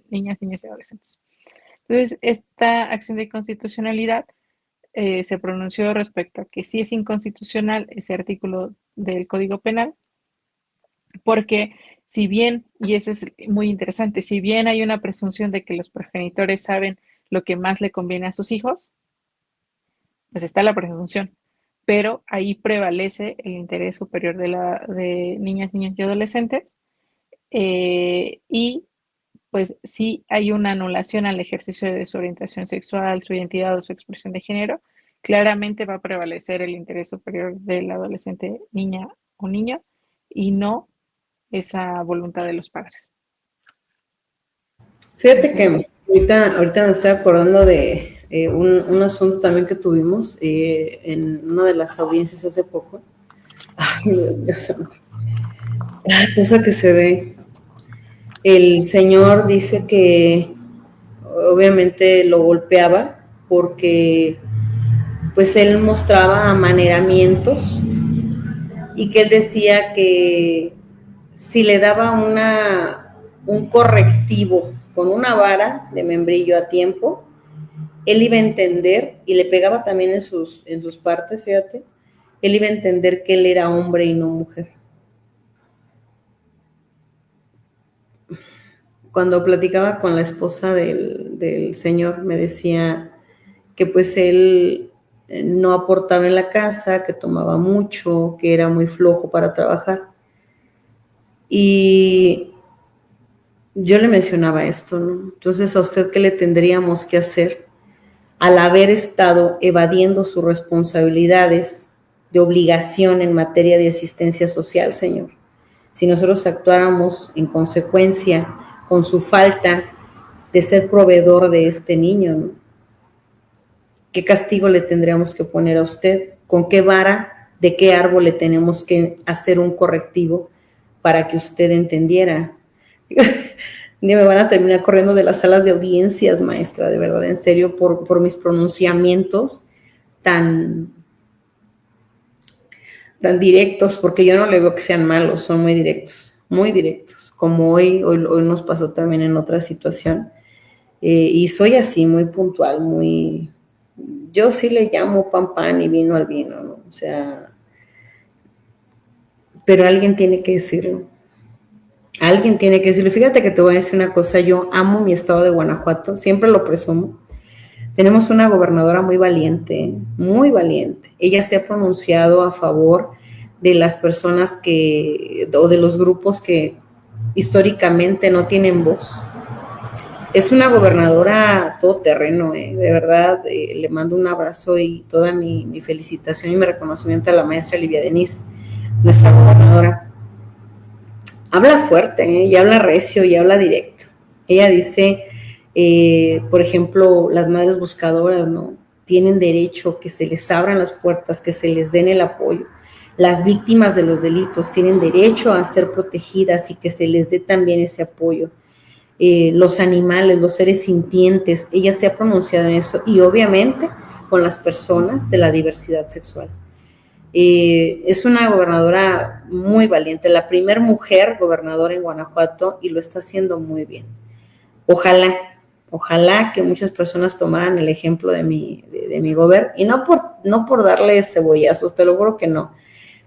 niñas, niños y adolescentes. Entonces, esta acción de inconstitucionalidad se pronunció respecto a que sí es inconstitucional ese artículo del Código Penal, porque si bien, y eso es muy interesante, si bien hay una presunción de que los progenitores saben lo que más le conviene a sus hijos, pues está la presunción, pero ahí prevalece el interés superior de niñas, niños y adolescentes, y pues sí hay una anulación al ejercicio de su orientación sexual, su identidad o su expresión de género, claramente va a prevalecer el interés superior del adolescente, niña o niño, y no esa voluntad de los padres. Fíjate que ahorita me estoy acordando de un asunto también que tuvimos en una de las audiencias hace poco. Ay, Dios santo. La cosa que se ve. El señor dice que obviamente lo golpeaba porque pues él mostraba amaneramientos y que él decía que si le daba un correctivo con una vara de membrillo a tiempo, él iba a entender, y le pegaba también en sus partes, fíjate, él iba a entender que él era hombre y no mujer. Cuando platicaba con la esposa del señor, me decía que pues él no aportaba en la casa, que tomaba mucho, que era muy flojo para trabajar. Y yo le mencionaba esto, ¿no? Entonces, ¿a usted qué le tendríamos que hacer al haber estado evadiendo sus responsabilidades de obligación en materia de asistencia social, señor? Si nosotros actuáramos en consecuencia con su falta de ser proveedor de este niño, ¿no? ¿Qué castigo le tendríamos que poner a usted? ¿Con qué vara, de qué árbol le tenemos que hacer un correctivo para que usted entendiera? Ni me van a terminar corriendo de las salas de audiencias, maestra, de verdad, en serio, por mis pronunciamientos tan directos, porque yo no le veo que sean malos, son muy directos, como hoy nos pasó también en otra situación, y soy así, muy puntual, yo sí le llamo pan y vino al vino, ¿no? O sea, pero alguien tiene que decirlo. Fíjate que te voy a decir una cosa, yo amo mi estado de Guanajuato, siempre lo presumo. Tenemos una gobernadora muy valiente. Ella se ha pronunciado a favor de las personas o de los grupos que históricamente no tienen voz. Es una gobernadora todoterreno, de verdad, le mando un abrazo y toda mi felicitación y mi reconocimiento a la maestra Livia Denis, nuestra gobernadora. Habla fuerte, y habla recio, y habla directo. Ella dice, por ejemplo, las madres buscadoras, ¿no? Tienen derecho que se les abran las puertas, que se les den el apoyo. Las víctimas de los delitos tienen derecho a ser protegidas y que se les dé también ese apoyo. Los animales, los seres sintientes, ella se ha pronunciado en eso, y obviamente con las personas de la diversidad sexual. Es una gobernadora muy valiente, la primer mujer gobernadora en Guanajuato, y lo está haciendo muy bien. Ojalá que muchas personas tomaran el ejemplo de mi gober, y no por darle cebollazos, te lo juro que no,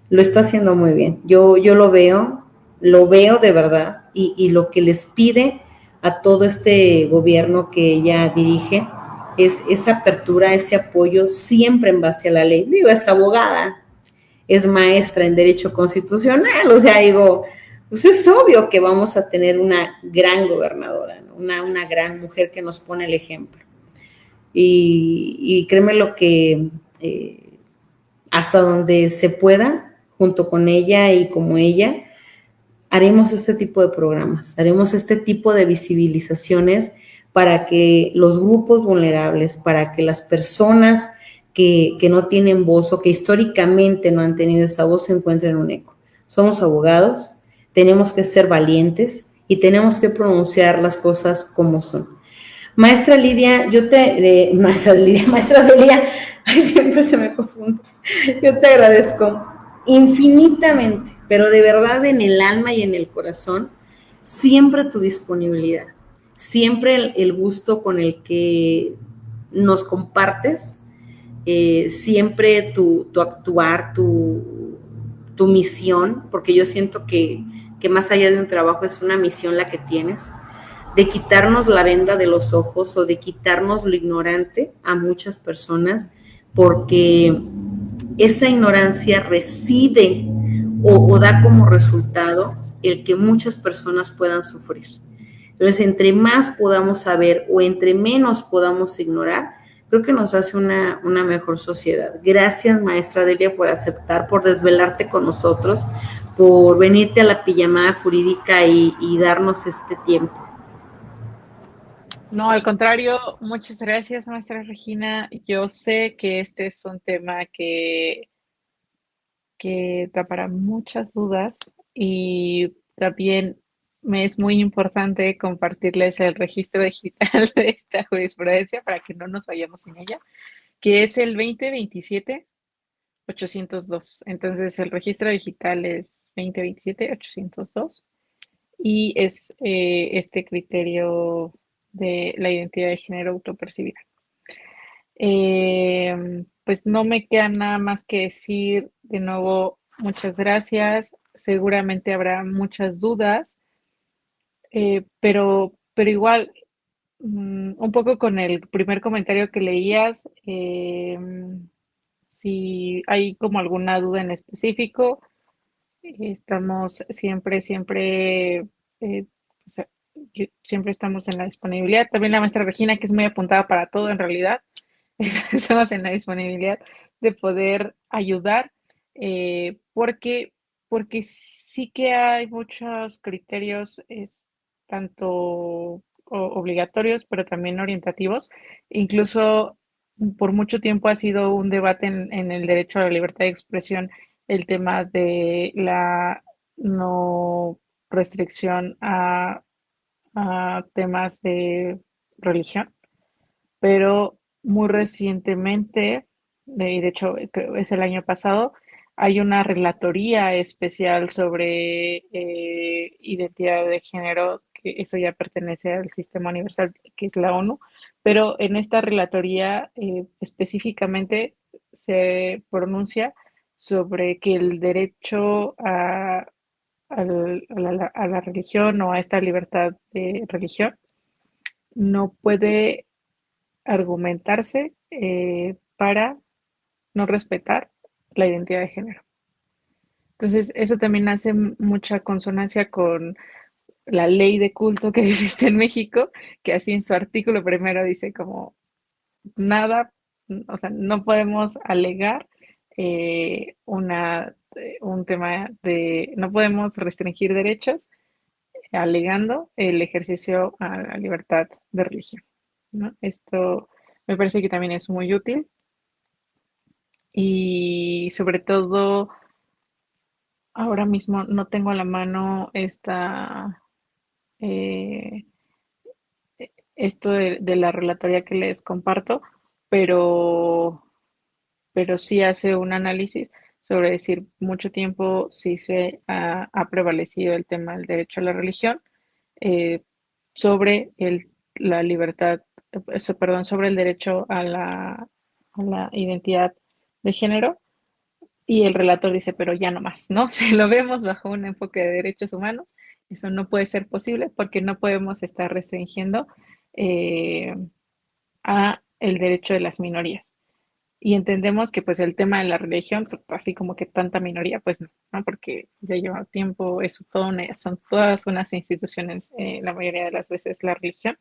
lo está haciendo muy bien. Yo lo veo de verdad, y lo que les pide a todo este gobierno que ella dirige es esa apertura, ese apoyo, siempre en base a la ley. Digo, es abogada, es maestra en Derecho Constitucional, o sea, digo, pues es obvio que vamos a tener una gran gobernadora, ¿no? Una gran mujer que nos pone el ejemplo. Y créeme lo que hasta donde se pueda, junto con ella y como ella, haremos este tipo de programas, haremos este tipo de visibilizaciones para que los grupos vulnerables, para que las personas que no tienen voz o que históricamente no han tenido esa voz se encuentren un eco. Somos abogados, tenemos que ser valientes y tenemos que pronunciar las cosas como son. Maestra Lidia, maestra Delia, ay, siempre se me confunde. Yo te agradezco infinitamente, pero de verdad en el alma y en el corazón, siempre tu disponibilidad, siempre el gusto con el que nos compartes, siempre tu actuar, tu misión, porque yo siento que más allá de un trabajo es una misión la que tienes, de quitarnos la venda de los ojos o de quitarnos lo ignorante a muchas personas, porque esa ignorancia reside o da como resultado el que muchas personas puedan sufrir. Entonces, entre más podamos saber o entre menos podamos ignorar, creo que nos hace una mejor sociedad. Gracias, maestra Delia, por aceptar, por desvelarte con nosotros, por venirte a la pijamada jurídica y darnos este tiempo. No, al contrario, muchas gracias, maestra Regina. Yo sé que este es un tema que da para muchas dudas y también me es muy importante compartirles el registro digital de esta jurisprudencia para que no nos vayamos sin ella, que es el 2027-802. Entonces, el registro digital es 2027-802 y es este criterio de la identidad de género autopercibida. Pues no me queda nada más que decir de nuevo muchas gracias. Seguramente habrá muchas dudas, pero igual, un poco con el primer comentario que leías, si hay como alguna duda en específico, estamos o sea, siempre estamos en la disponibilidad. También la maestra Regina, que es muy apuntada para todo en realidad. Estamos en la disponibilidad de poder ayudar, porque, porque sí que hay muchos criterios, tanto obligatorios, pero también orientativos. Incluso por mucho tiempo ha sido un debate en el derecho a la libertad de expresión el tema de la no restricción a temas de religión, pero muy recientemente, y de hecho creo que es el año pasado, hay una relatoría especial sobre identidad de género, que eso ya pertenece al Sistema Universal, que es la ONU, pero en esta relatoría específicamente se pronuncia sobre que el derecho a la religión o a esta libertad de religión no puede argumentarse para no respetar la identidad de género. Entonces, eso también hace mucha consonancia con la ley de culto que existe en México, que así en su artículo primero dice como nada, o sea, no podemos alegar un tema de, no podemos restringir derechos alegando el ejercicio a la libertad de religión, ¿no? Esto me parece que también es muy útil y sobre todo ahora mismo no tengo a la mano eh, esto de la relatoría que les comparto, pero, pero sí hace un análisis sobre decir mucho tiempo sí se ha prevalecido el tema del derecho a la religión eh, sobre la libertad, perdón, sobre el derecho a la identidad de género. Y el relator dice, pero ya no más, ¿no? Si lo vemos bajo un enfoque de derechos humanos, eso no puede ser posible porque no podemos estar restringiendo eh, a el derecho de las minorías. Y entendemos que pues el tema de la religión, pues, así como que tanta minoría, pues no, ¿no? Porque ya lleva tiempo, son todas unas instituciones, la mayoría de las veces la religión.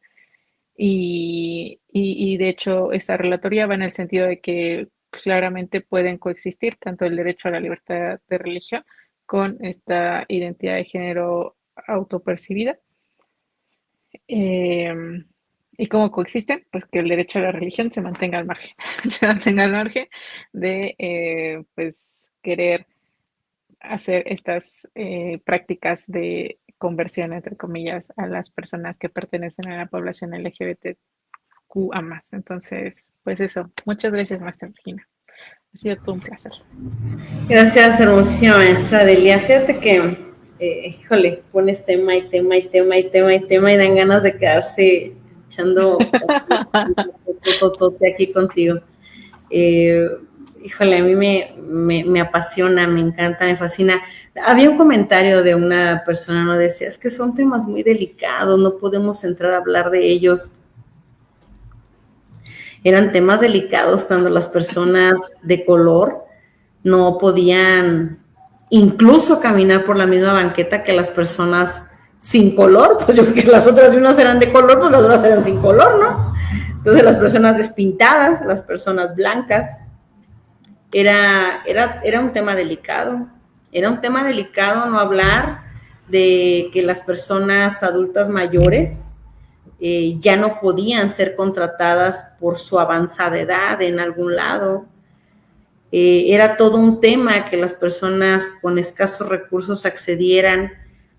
Y de hecho esta relatoría va en el sentido de que claramente pueden coexistir tanto el derecho a la libertad de religión con esta identidad de género autopercibida. Eh, ¿Y cómo coexisten? Pues que el derecho a la religión se mantenga al margen, se mantenga al margen de pues querer hacer estas prácticas de conversión, entre comillas, a las personas que pertenecen a la población LGBTQ a más. Entonces, pues eso. Muchas gracias, maestra Regina. Ha sido todo un placer. Gracias, hermosísima maestra Delia. Fíjate que, híjole, pones tema y tema y tema y tema y tema y dan ganas de quedarse echando totote aquí contigo. Híjole, a mí me apasiona, me encanta, me fascina. Había un comentario de una persona, ¿no? Decía, es que son temas muy delicados, no podemos entrar a hablar de ellos. Eran temas delicados cuando las personas de color no podían incluso caminar por la misma banqueta que las personas sin color, pues yo creo que las otras unas eran de color, pues las otras eran sin color, ¿no? Entonces las personas despintadas, las personas blancas, era un tema delicado. Era un tema delicado no hablar de que las personas adultas mayores ya no podían ser contratadas por su avanzada edad en algún lado. Era todo un tema que las personas con escasos recursos accedieran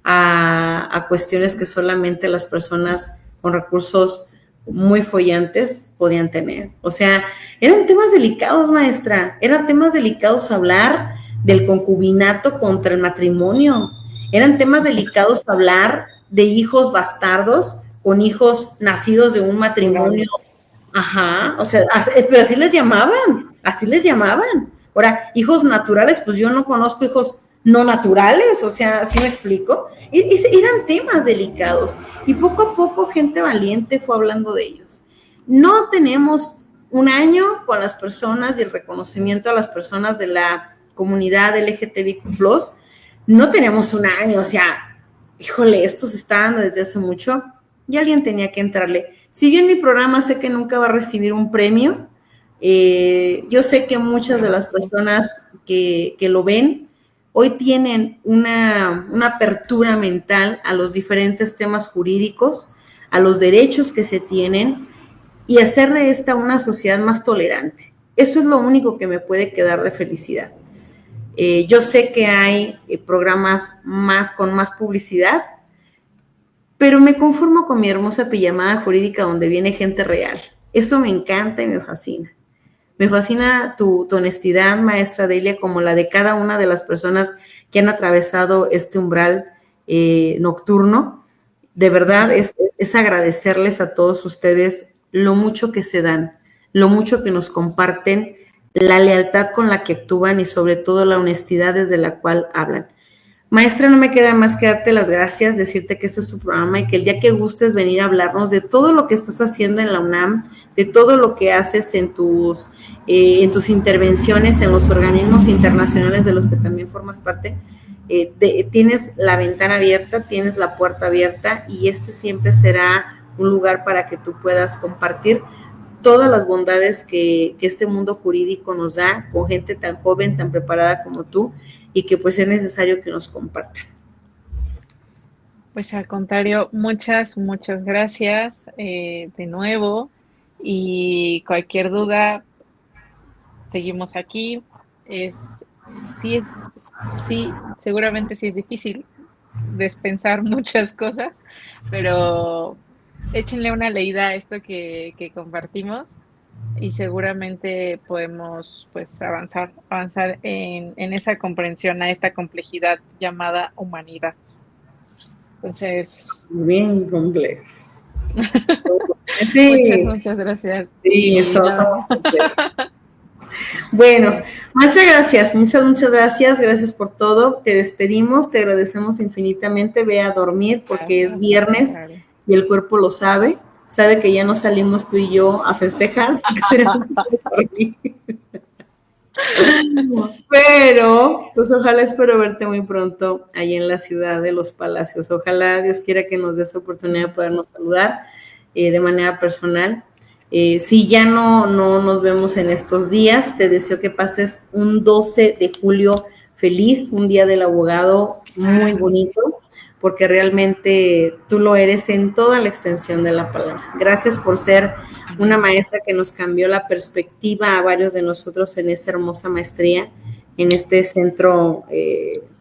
a cuestiones que solamente las personas con recursos muy follantes podían tener. O sea, eran temas delicados, maestra. Eran temas delicados hablar del concubinato contra el matrimonio. Eran temas delicados hablar de hijos bastardos con hijos nacidos de un matrimonio. Ajá, o sea, pero así les llamaban. Ahora, hijos naturales, pues yo no conozco hijos no naturales, o sea, ¿sí me explico? Eran temas delicados y poco a poco gente valiente fue hablando de ellos. No tenemos un año con las personas y el reconocimiento a las personas de la comunidad LGTBIQ+, no tenemos un año, o sea, híjole, estos están desde hace mucho y alguien tenía que entrarle. Si bien mi programa sé que nunca va a recibir un premio, yo sé que muchas de las personas que lo ven hoy tienen una apertura mental a los diferentes temas jurídicos, a los derechos que se tienen y hacer de esta una sociedad más tolerante. Eso es lo único que me puede quedar de felicidad. Yo sé que hay programas con más publicidad, pero me conformo con mi hermosa pijamada jurídica donde viene gente real. Eso me encanta y me fascina. Me fascina tu honestidad, maestra Delia, como la de cada una de las personas que han atravesado este umbral nocturno. De verdad, es agradecerles a todos ustedes lo mucho que se dan, lo mucho que nos comparten, la lealtad con la que actúan y sobre todo la honestidad desde la cual hablan. Maestra, no me queda más que darte las gracias, decirte que este es tu programa y que el día que gustes venir a hablarnos de todo lo que estás haciendo en la UNAM, de todo lo que haces en tus intervenciones en los organismos internacionales de los que también formas parte, tienes la ventana abierta, tienes la puerta abierta y este siempre será un lugar para que tú puedas compartir todas las bondades que este mundo jurídico nos da con gente tan joven, tan preparada como tú y que pues es necesario que nos compartan. Pues al contrario, muchas gracias de nuevo y cualquier duda, seguimos aquí. Seguramente sí es difícil despensar muchas cosas, pero échenle una leída a esto que compartimos y seguramente podemos pues avanzar en esa comprensión a esta complejidad llamada humanidad. Entonces, bien complejo. Sí. Muchas gracias. Sí, somos complejos. Bueno, muchas gracias, muchas gracias, gracias por todo, te despedimos, te agradecemos infinitamente, ve a dormir porque es viernes y el cuerpo lo sabe que ya no salimos tú y yo a festejar, que tenemos que dormir. Pero, pues ojalá espero verte muy pronto ahí en la ciudad de los Palacios. Ojalá Dios quiera que nos dé esa oportunidad de podernos saludar de manera personal. Si ya no nos vemos en estos días, te deseo que pases un 12 de julio feliz, un día del abogado muy bonito, porque realmente tú lo eres en toda la extensión de la palabra. Gracias por ser una maestra que nos cambió la perspectiva a varios de nosotros en esa hermosa maestría, en este centro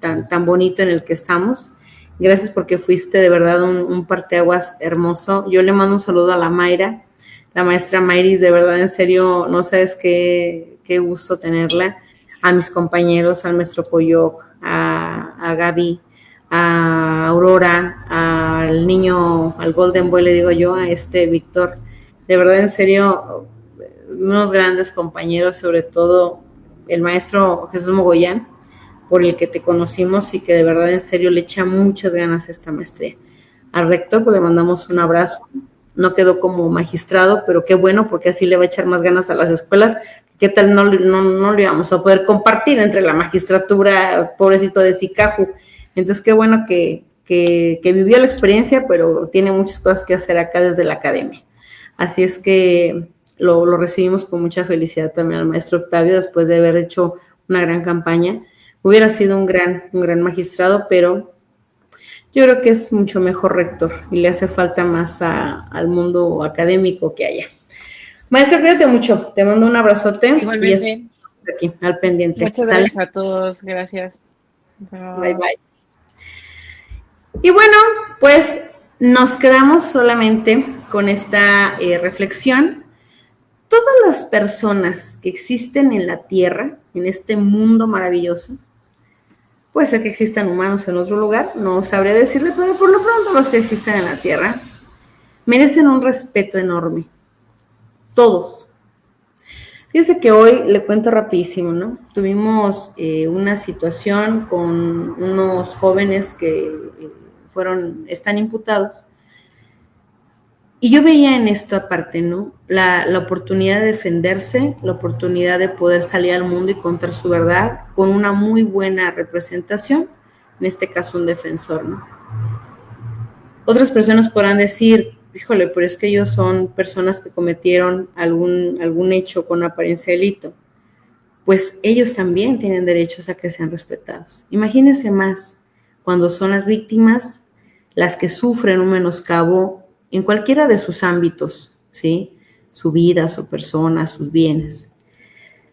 tan bonito en el que estamos. Gracias porque fuiste de verdad un parteaguas hermoso. Yo le mando un saludo a la Mayra, la maestra Mayris, de verdad, en serio, no sabes qué gusto tenerla. A mis compañeros, al maestro Coyoc, a Gaby, a Aurora, al niño, al Golden Boy, le digo yo, a Víctor. De verdad, en serio, unos grandes compañeros, sobre todo el maestro Jesús Mogollán, por el que te conocimos y que de verdad, en serio, le echa muchas ganas a esta maestría. Al rector, pues le mandamos un abrazo. No quedó como magistrado, pero qué bueno, porque así le va a echar más ganas a las escuelas. ¿Qué tal no le íbamos a poder compartir entre la magistratura, pobrecito de Sicaju? Entonces, qué bueno que vivió la experiencia, pero tiene muchas cosas que hacer acá desde la academia. Así es que lo recibimos con mucha felicidad también al maestro Octavio, después de haber hecho una gran campaña. Hubiera sido un gran magistrado, pero yo creo que es mucho mejor rector y le hace falta más al mundo académico que haya. Maestro, cuídate mucho. Te mando un abrazote. Igualmente. Y aquí, al pendiente. Muchas gracias a todos. Gracias. Bye, bye. Y bueno, pues nos quedamos solamente con esta reflexión. Todas las personas que existen en la Tierra, en este mundo maravilloso, puede ser que existan humanos en otro lugar, no sabría decirle, pero por lo pronto los que existen en la Tierra merecen un respeto enorme. Todos. Fíjense que hoy le cuento rapidísimo, ¿no? Tuvimos una situación con unos jóvenes que están imputados. Y yo veía en esto aparte, ¿no? La oportunidad de defenderse, la oportunidad de poder salir al mundo y contar su verdad con una muy buena representación, en este caso un defensor, ¿no? Otras personas podrán decir, híjole, pero es que ellos son personas que cometieron algún hecho con apariencia de delito. Pues ellos también tienen derechos a que sean respetados. Imagínense más cuando son las víctimas las que sufren un menoscabo en cualquiera de sus ámbitos, ¿sí? Su vida, su persona, sus bienes.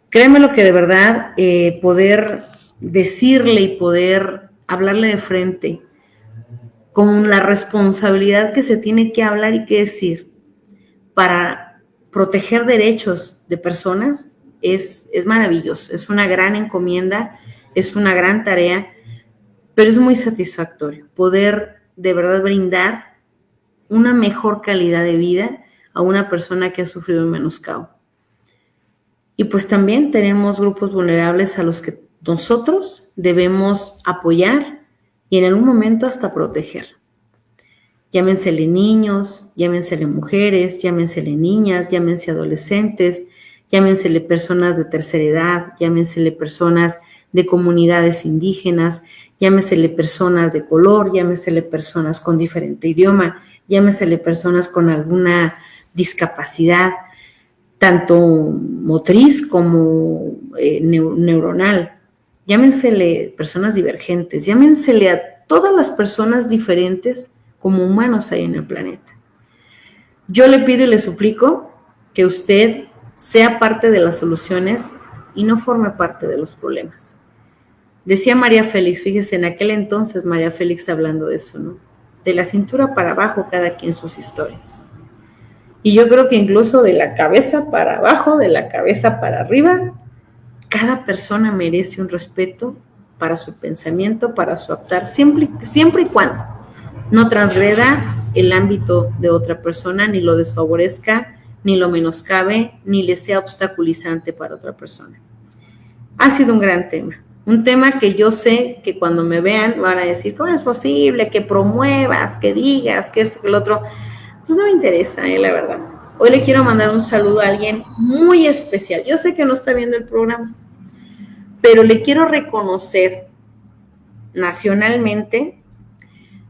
Créeme lo que de verdad poder decirle y poder hablarle de frente con la responsabilidad que se tiene que hablar y que decir para proteger derechos de personas es maravilloso, es una gran encomienda, es una gran tarea, pero es muy satisfactorio poder de verdad brindar una mejor calidad de vida a una persona que ha sufrido un menoscabo. Y pues también tenemos grupos vulnerables a los que nosotros debemos apoyar y en algún momento hasta proteger. Llámensele niños, llámensele mujeres, llámensele niñas, llámense adolescentes, llámensele personas de tercera edad, llámensele personas de comunidades indígenas, llámensele personas de color, llámensele personas con diferente idioma, llámesele personas con alguna discapacidad, tanto motriz como neuronal, llámensele personas divergentes, llámensele a todas las personas diferentes como humanos hay en el planeta. Yo le pido y le suplico que usted sea parte de las soluciones y no forme parte de los problemas. Decía María Félix, fíjese, en aquel entonces María Félix hablando de eso, ¿no? De la cintura para abajo, cada quien sus historias. Y yo creo que incluso de la cabeza para abajo, de la cabeza para arriba, cada persona merece un respeto para su pensamiento, para su actuar, siempre y cuando no transgreda el ámbito de otra persona, ni lo desfavorezca, ni lo menoscabe, ni le sea obstaculizante para otra persona. Ha sido un gran tema. Un tema que yo sé que cuando me vean van a decir, ¿cómo es posible que promuevas, que digas, que esto, que el otro? Pues no me interesa, la verdad. Hoy le quiero mandar un saludo a alguien muy especial. Yo sé que no está viendo el programa, pero le quiero reconocer nacionalmente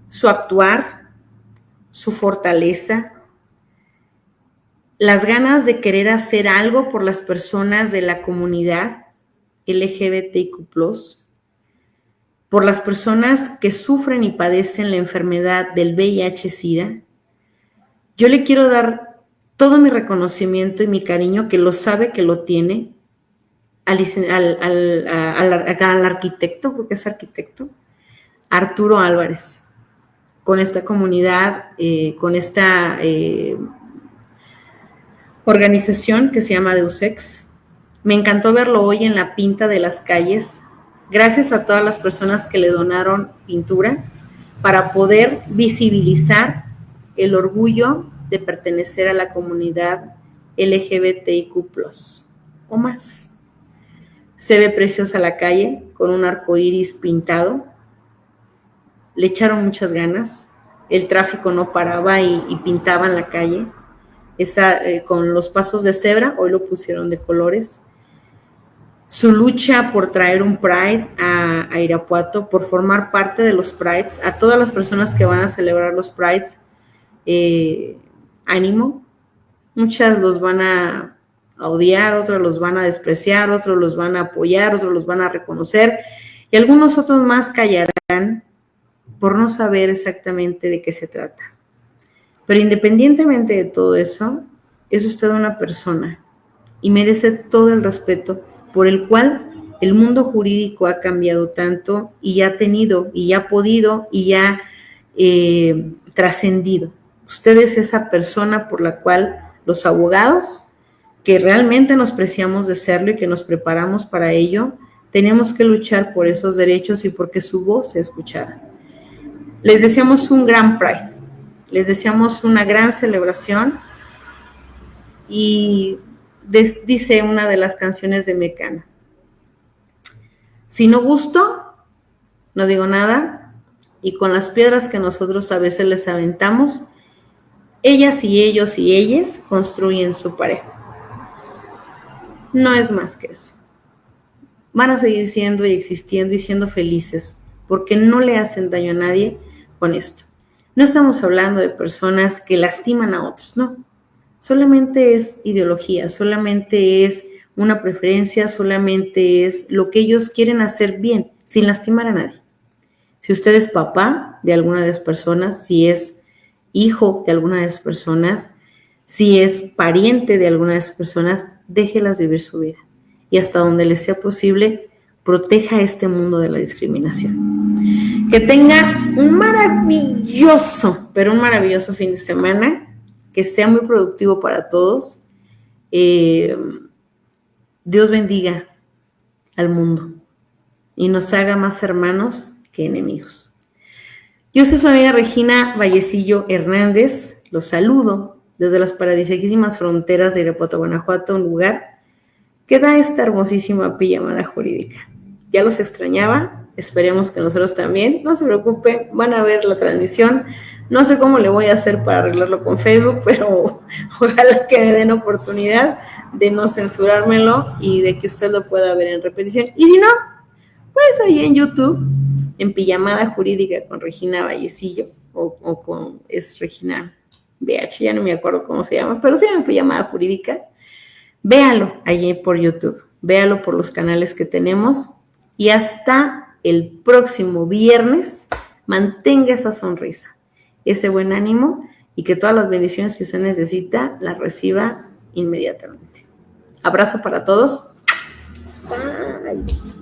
su actuar, su fortaleza, las ganas de querer hacer algo por las personas de la comunidad LGBTIQ+, por las personas que sufren y padecen la enfermedad del VIH-Sida. Yo le quiero dar todo mi reconocimiento y mi cariño, que lo sabe que lo tiene, al arquitecto, porque es arquitecto, Arturo Álvarez, con esta comunidad, con esta organización que se llama Deus Ex. Me encantó verlo hoy en la pinta de las calles, gracias a todas las personas que le donaron pintura para poder visibilizar el orgullo de pertenecer a la comunidad LGBTIQ+, o más. Se ve preciosa la calle, con un arco iris pintado. Le echaron muchas ganas. El tráfico no paraba y pintaban la calle. Con los pasos de cebra, hoy lo pusieron de colores. Su lucha por traer un Pride a Irapuato, por formar parte de los Prides, a todas las personas que van a celebrar los Prides, ánimo. Muchas los van a odiar, otros los van a despreciar, otros los van a apoyar, otros los van a reconocer, y algunos otros más callarán por no saber exactamente de qué se trata. Pero independientemente de todo eso, es usted una persona y merece todo el respeto por el cual el mundo jurídico ha cambiado tanto y ha tenido y ha podido y ha trascendido. Usted es esa persona por la cual los abogados, que realmente nos preciamos de serlo y que nos preparamos para ello, tenemos que luchar por esos derechos y porque su voz se escuchara. Les deseamos un gran Pride, les deseamos una gran celebración, y dice una de las canciones de Mecano: si no gusto, no digo nada, y con las piedras que nosotros a veces les aventamos, ellas y ellos y ellas construyen su pareja. No es más que eso. Van a seguir siendo y existiendo y siendo felices, porque no le hacen daño a nadie con esto. No estamos hablando de personas que lastiman a otros, no. Solamente es ideología, solamente es una preferencia, solamente es lo que ellos quieren hacer bien, sin lastimar a nadie. Si usted es papá de alguna de las personas, si es hijo de alguna de las personas, si es pariente de alguna de las personas, déjelas vivir su vida. Y hasta donde les sea posible, proteja este mundo de la discriminación. Que tenga un maravilloso, pero un maravilloso fin de semana, que sea muy productivo para todos. Dios bendiga al mundo y nos haga más hermanos que enemigos. Yo soy su amiga Regina Vallecillo Hernández, los saludo desde las paradisíaquísimas fronteras de Irapuato, Guanajuato, un lugar que da esta hermosísima pijamada jurídica. Ya los extrañaba, esperemos que nosotros también. No se preocupe, van a ver la transmisión. No sé cómo le voy a hacer para arreglarlo con Facebook, pero ojalá que me den oportunidad de no censurármelo y de que usted lo pueda ver en repetición. Y si no, pues ahí en YouTube, en Pijamada Jurídica con Regina Vallecillo, es Regina BH, ya no me acuerdo cómo se llama, pero se llama Pijamada Jurídica. Véalo allí por YouTube, véalo por los canales que tenemos, y hasta el próximo viernes, mantenga esa sonrisa, ese buen ánimo, y que todas las bendiciones que usted necesita las reciba inmediatamente. Abrazo para todos. Bye.